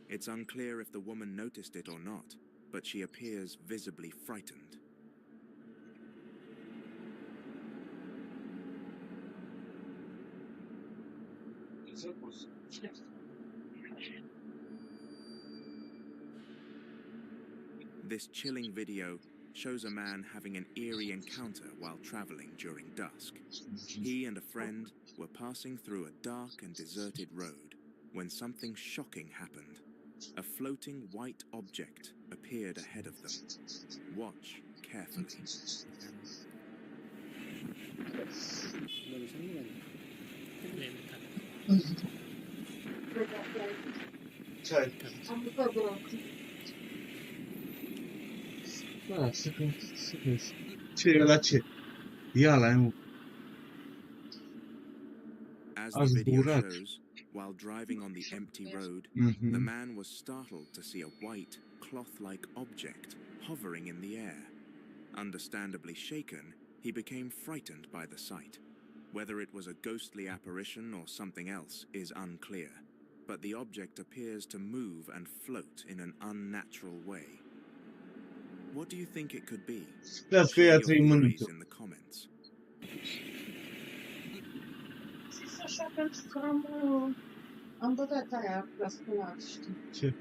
Speaker 11: It's unclear if the woman noticed it or not, but she appears visibly frightened. This chilling video shows a man having an eerie encounter while traveling during dusk. He and a friend were passing through a dark and deserted road when something shocking happened. A floating white object appeared ahead of them. Watch carefully.
Speaker 3: Da, să vezi. Ce e la ce? Ia la nu.
Speaker 11: As the video shows, while driving on the empty road, the man was startled to see a white, cloth-like object hovering in the air. Understandably shaken, he became frightened by the sight. Whether it was a ghostly apparition or something else is unclear, but the object appears to move and float in an unnatural way. What do you think it could be? Share your theories in the comments.
Speaker 10: Așa pentru că am băgat aia la spălat, știi?
Speaker 3: Ce?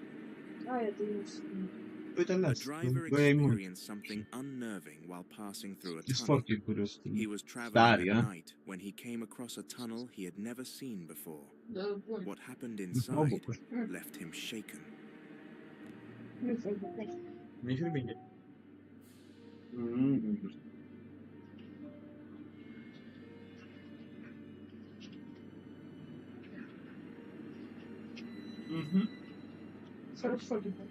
Speaker 10: Aia de nu știu.
Speaker 3: Uite,
Speaker 11: A
Speaker 3: las.
Speaker 11: driver
Speaker 3: Băi, mă.
Speaker 11: experienced something unnerving while passing through a
Speaker 3: Ești
Speaker 11: tunnel.
Speaker 3: foarte curios.
Speaker 11: He was
Speaker 3: Tare,
Speaker 11: traveling
Speaker 3: a?
Speaker 11: at night when he came across a tunnel he had never seen before.
Speaker 10: Bun.
Speaker 11: What happened inside left him shaken.
Speaker 3: Mi-e bine.
Speaker 10: Fără foarte bun.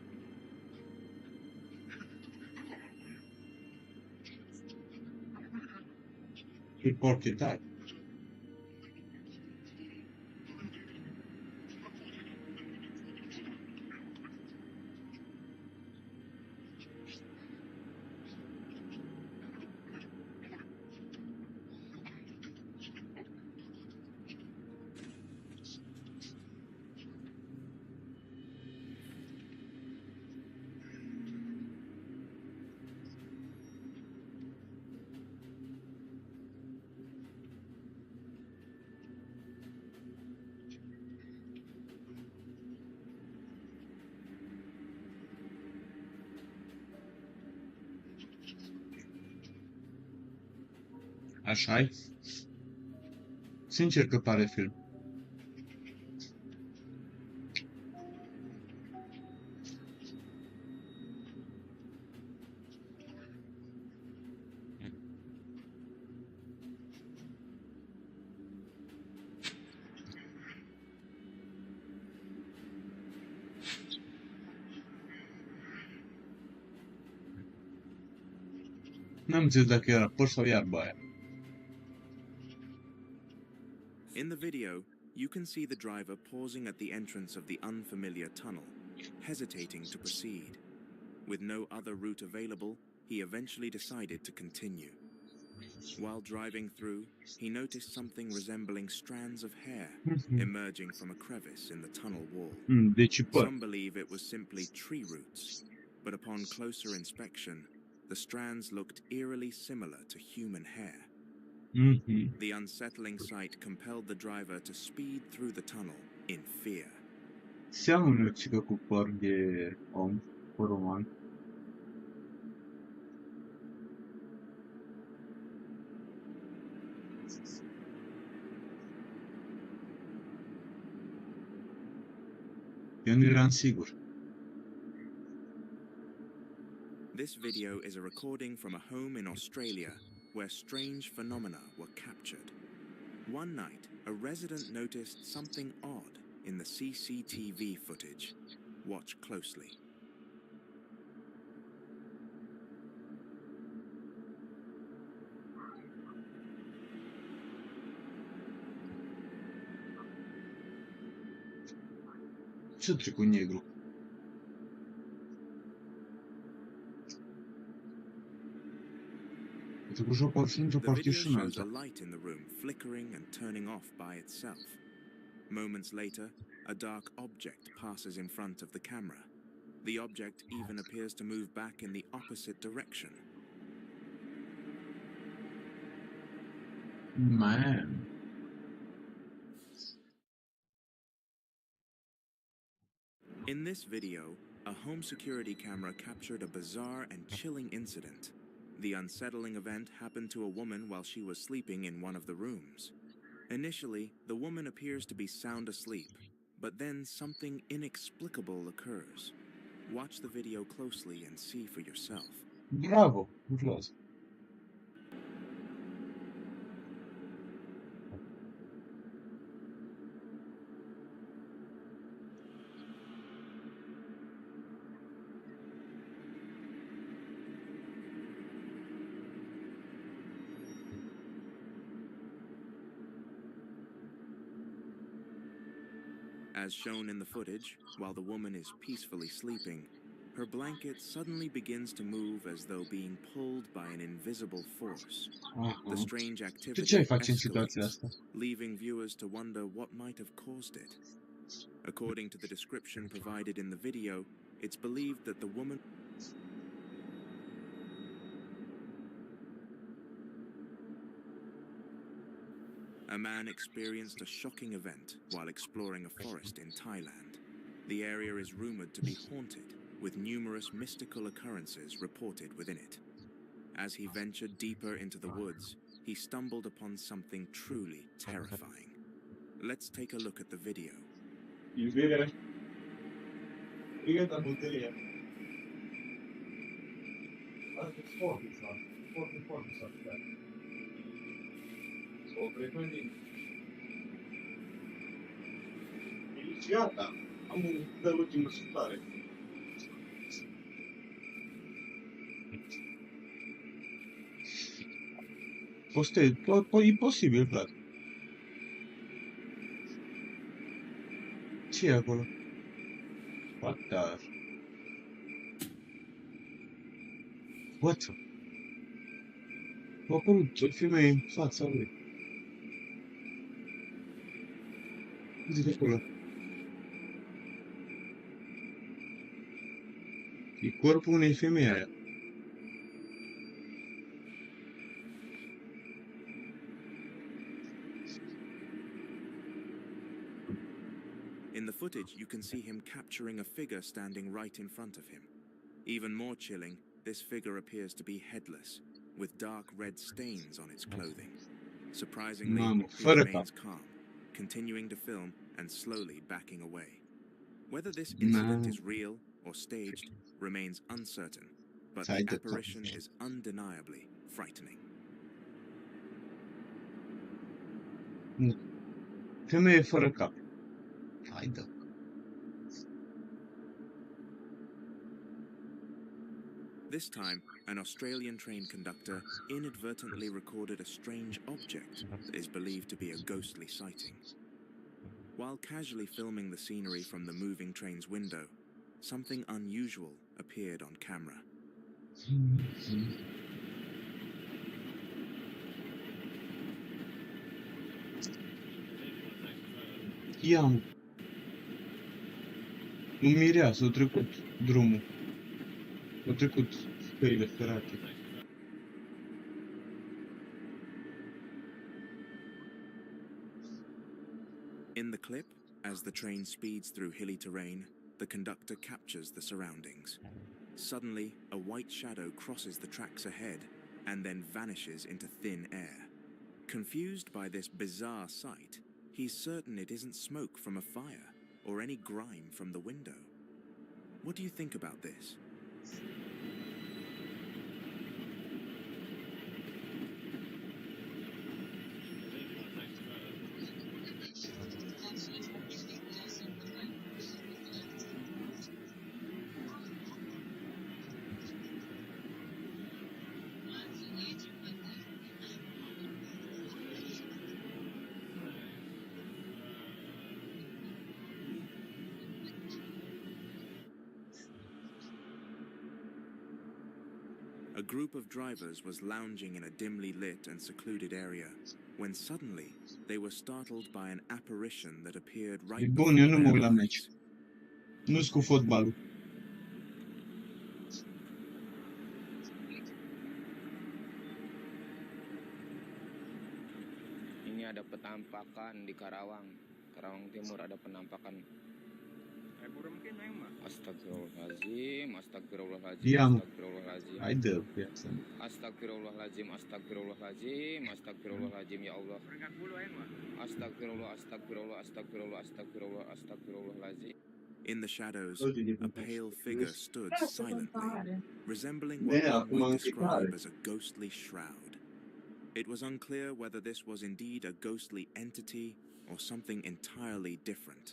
Speaker 3: E foarte tare. Așa-i? Sincer că pare film. N-am înțeles dacă era păr sau iarba aia.
Speaker 11: In the video, you can see the driver pausing at the entrance of the unfamiliar tunnel, hesitating to proceed. With no other route available, he eventually decided to continue. While driving through, he noticed something resembling strands of hair emerging from a crevice in the tunnel wall. Some believe it was simply tree roots, but upon closer inspection, the strands looked eerily similar to human hair. The unsettling sight compelled the driver to speed through the tunnel in fear.
Speaker 3: Seamănă cică cu păr de om, păr uman. Eu nu eram sigur.
Speaker 11: This video is a recording from a home in Australia where strange phenomena were captured. One night, a resident noticed something odd in the CCTV footage. Watch closely.
Speaker 3: Ce trecut negru? A trecut joc într-o
Speaker 11: The
Speaker 3: parte
Speaker 11: video
Speaker 3: și în
Speaker 11: shows a
Speaker 3: alta.
Speaker 11: light in the room flickering and turning off by itself. Moments later, a dark object passes in front of the camera. The object even appears to move back in the opposite direction.
Speaker 3: Man.
Speaker 11: In this video, a home security camera captured a bizarre and chilling incident. The unsettling event happened to a woman while she was sleeping in one of the rooms. Initially, the woman appears to be sound asleep, but then something inexplicable occurs. Watch the video closely and see for yourself.
Speaker 3: Bravo, Vlad.
Speaker 11: As shown in the footage, while the woman is peacefully sleeping, her blanket suddenly begins to move as though being pulled by an invisible force. The strange activity escalates, leaving viewers to wonder what might have caused it. According to the description provided in the video, it's believed that the woman A man experienced a shocking event while exploring a forest in Thailand. The area is rumored to be haunted, with numerous mystical occurrences reported within it. As he ventured deeper into the woods, he stumbled upon something truly terrifying. Let's take a look at the video.
Speaker 3: Iubire, gata butelia. Asta e foarte sat, foarte sat. O pregătit. Aici, gata, am de ultimă sutare. E posibil, Vlad. Ce e acolo? What the... What? A apărut o femeie în fața lui. Uite de acolo. E corpul unei femei aia.
Speaker 11: In the footage, you can see him capturing a figure standing right in front of him. Even more chilling, this figure appears to be headless, with dark red stains on its clothing. Surprisingly, he remains calm, continuing to film and slowly backing away. Whether this incident is real or staged remains uncertain, but the apparition is undeniably frightening.
Speaker 3: Femeie fără cap. Haide.
Speaker 11: This time, an Australian train conductor inadvertently recorded a strange object that is believed to be a ghostly sighting. While casually filming the scenery from the moving train's window, something unusual appeared on camera.
Speaker 3: I-am. Un mireas, a trecut drumul. A trecut căile ferate.
Speaker 11: In the clip, as the train speeds through hilly terrain, the conductor captures the surroundings. Suddenly, a white shadow crosses the tracks ahead and then vanishes into thin air. Confused by this bizarre sight, he's certain it isn't smoke from a fire, or any grime from the window. What do you think about this? A group of drivers was lounging in a dimly lit and secluded area, when suddenly they were startled by an apparition that appeared
Speaker 3: E
Speaker 11: right
Speaker 3: bun, eu nu mă
Speaker 11: before
Speaker 3: uit la
Speaker 11: their
Speaker 3: meci.
Speaker 11: eyes.
Speaker 3: Nu-s cu fotbalul.
Speaker 8: Ini ada penampakan di Karawang. Karawang Timur ada penampakan. Astagfirullahaladzim, astagfirullahaladzim,
Speaker 3: Ia-mă.
Speaker 8: astagfirullahaladzim.
Speaker 3: Hai dă viața.
Speaker 8: Astagfirullahaladzim, astagfirullahaladzim, astagfirullahaladzim, ya Allah. Astagfirullah, astagfirullah, astagfirullah, astagfirullah, astagfirullahaladzim.
Speaker 11: In the shadows, a pale figure stood silently, resembling what
Speaker 3: Nea,
Speaker 11: one would
Speaker 3: acum
Speaker 11: describe
Speaker 3: încăpare.
Speaker 11: as a ghostly shroud. It was unclear whether this was indeed a ghostly entity or something entirely different.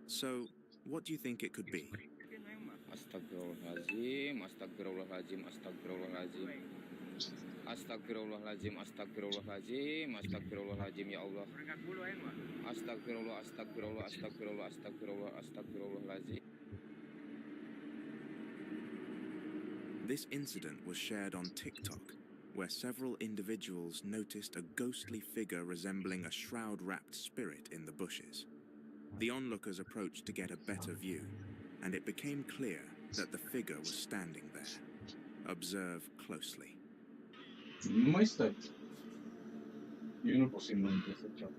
Speaker 11: So, what do you think it could be?
Speaker 8: Astagfirullahaladzim, astagfirullahaladzim, astagfirullahaladzim. Astagfirullahaladzim, astagfirullahaladzim, astagfirullahaladzim, ya Allah. Astagfirullah, astagfirullah, astagfirullah, astagfirullah, astagfirullahaladzim.
Speaker 11: This incident was shared on TikTok, where several individuals noticed a ghostly figure resembling a shroud-wrapped spirit in the bushes. The onlookers approached to get a better view, and it became clear that the figure was standing there. Observe closely.
Speaker 3: Nu mai stai. Eu nu pot să-i mănânc așa ceva.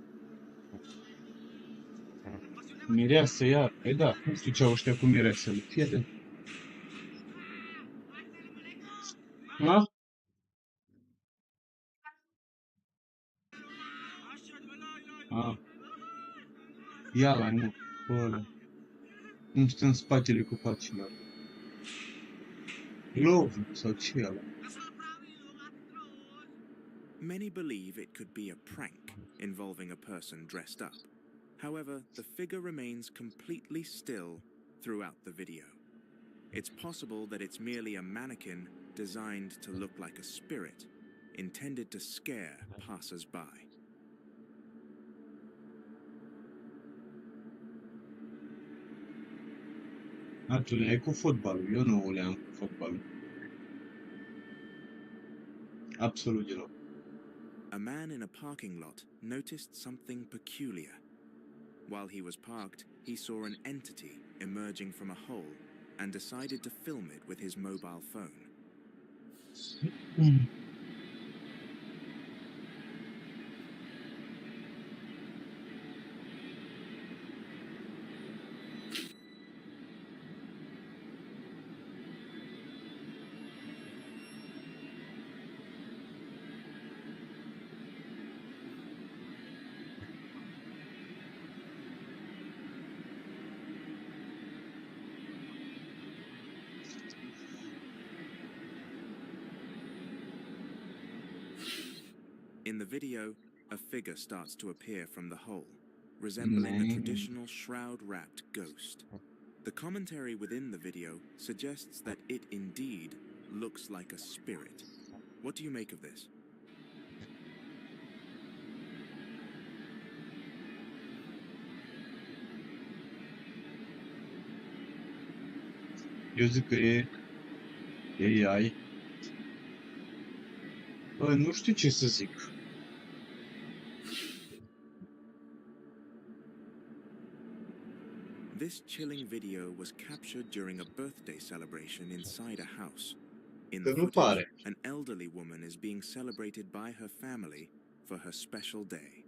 Speaker 3: Mireasă iar. Păi da, nu știu ce au ăștia cu mireasele. Fii atent. Ha? A. Ia la nu. Bă, cum stă în spatele copacilor. Lov sau ce e ăla?
Speaker 11: Many believe it could be a prank involving a person dressed up. However, the figure remains completely still throughout the video. It's possible that it's merely a mannequin designed to look like a spirit, intended to scare passers-by.
Speaker 3: Tu le-ai cu fotbalul. Eu nu le-am cu fotbalul. Absolut deloc.
Speaker 11: A man in a parking lot noticed something peculiar. While he was parked, he saw an entity emerging from a hole and decided to film it with his mobile phone. In the video, a figure starts to appear from the hole, resembling a traditional shroud-wrapped ghost. The commentary within the video suggests that it indeed looks like a spirit. What do you make of this?
Speaker 3: Eu zic că e AI. Bă, nu știu ce să zic.
Speaker 11: This chilling video was captured during a birthday celebration inside a house. In the footage, an elderly woman is being celebrated by her family for her special day.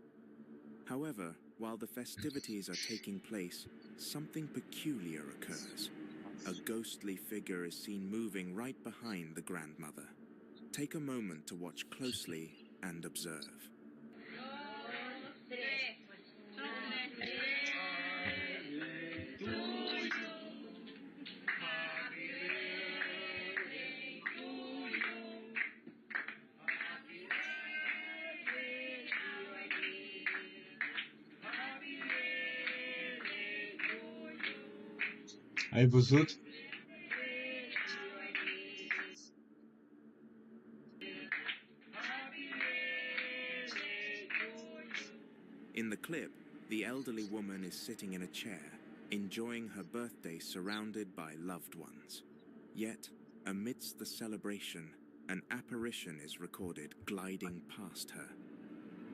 Speaker 11: However, while the festivities are taking place, something peculiar occurs. A ghostly figure is seen moving right behind the grandmother. Take a moment to watch closely and observe.
Speaker 3: Ai văzut?
Speaker 11: In the clip, the elderly woman is sitting in a chair, enjoying her birthday surrounded by loved ones. Yet, amidst the celebration, an apparition is recorded gliding past her.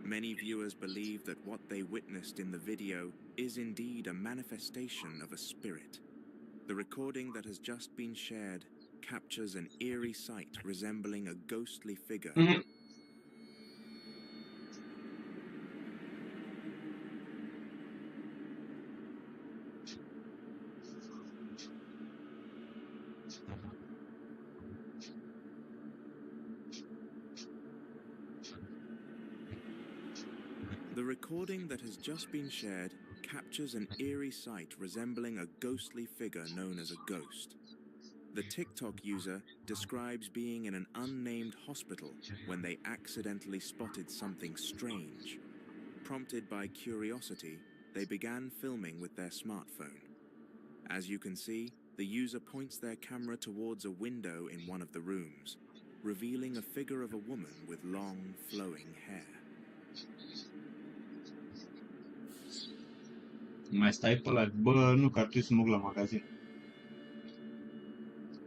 Speaker 11: Many viewers believe that what they witnessed in the video is indeed a manifestation of a spirit. The recording that has just been shared captures an eerie sight resembling a ghostly figure. The recording that has just been shared captures an eerie sight resembling a ghostly figure known as a ghost. The TikTok user describes being in an unnamed hospital when they accidentally spotted something strange. Prompted by curiosity, they began filming with their smartphone. As you can see, the user points their camera towards a window in one of the rooms, revealing a figure of a woman with long, flowing hair.
Speaker 3: Mai stai pe live? Bă, nu, că ar trebui să mă duc la magazin.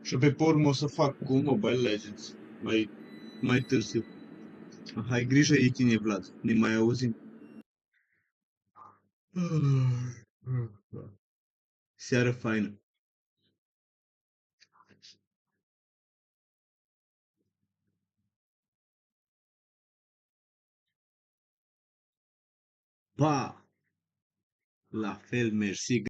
Speaker 3: Și pe urmă o să fac cu Mobile Legends. Mai târziu. Hai grijă de tine, Vlad. Ne mai auzim. Seară faină. Pa! La fel, mersi.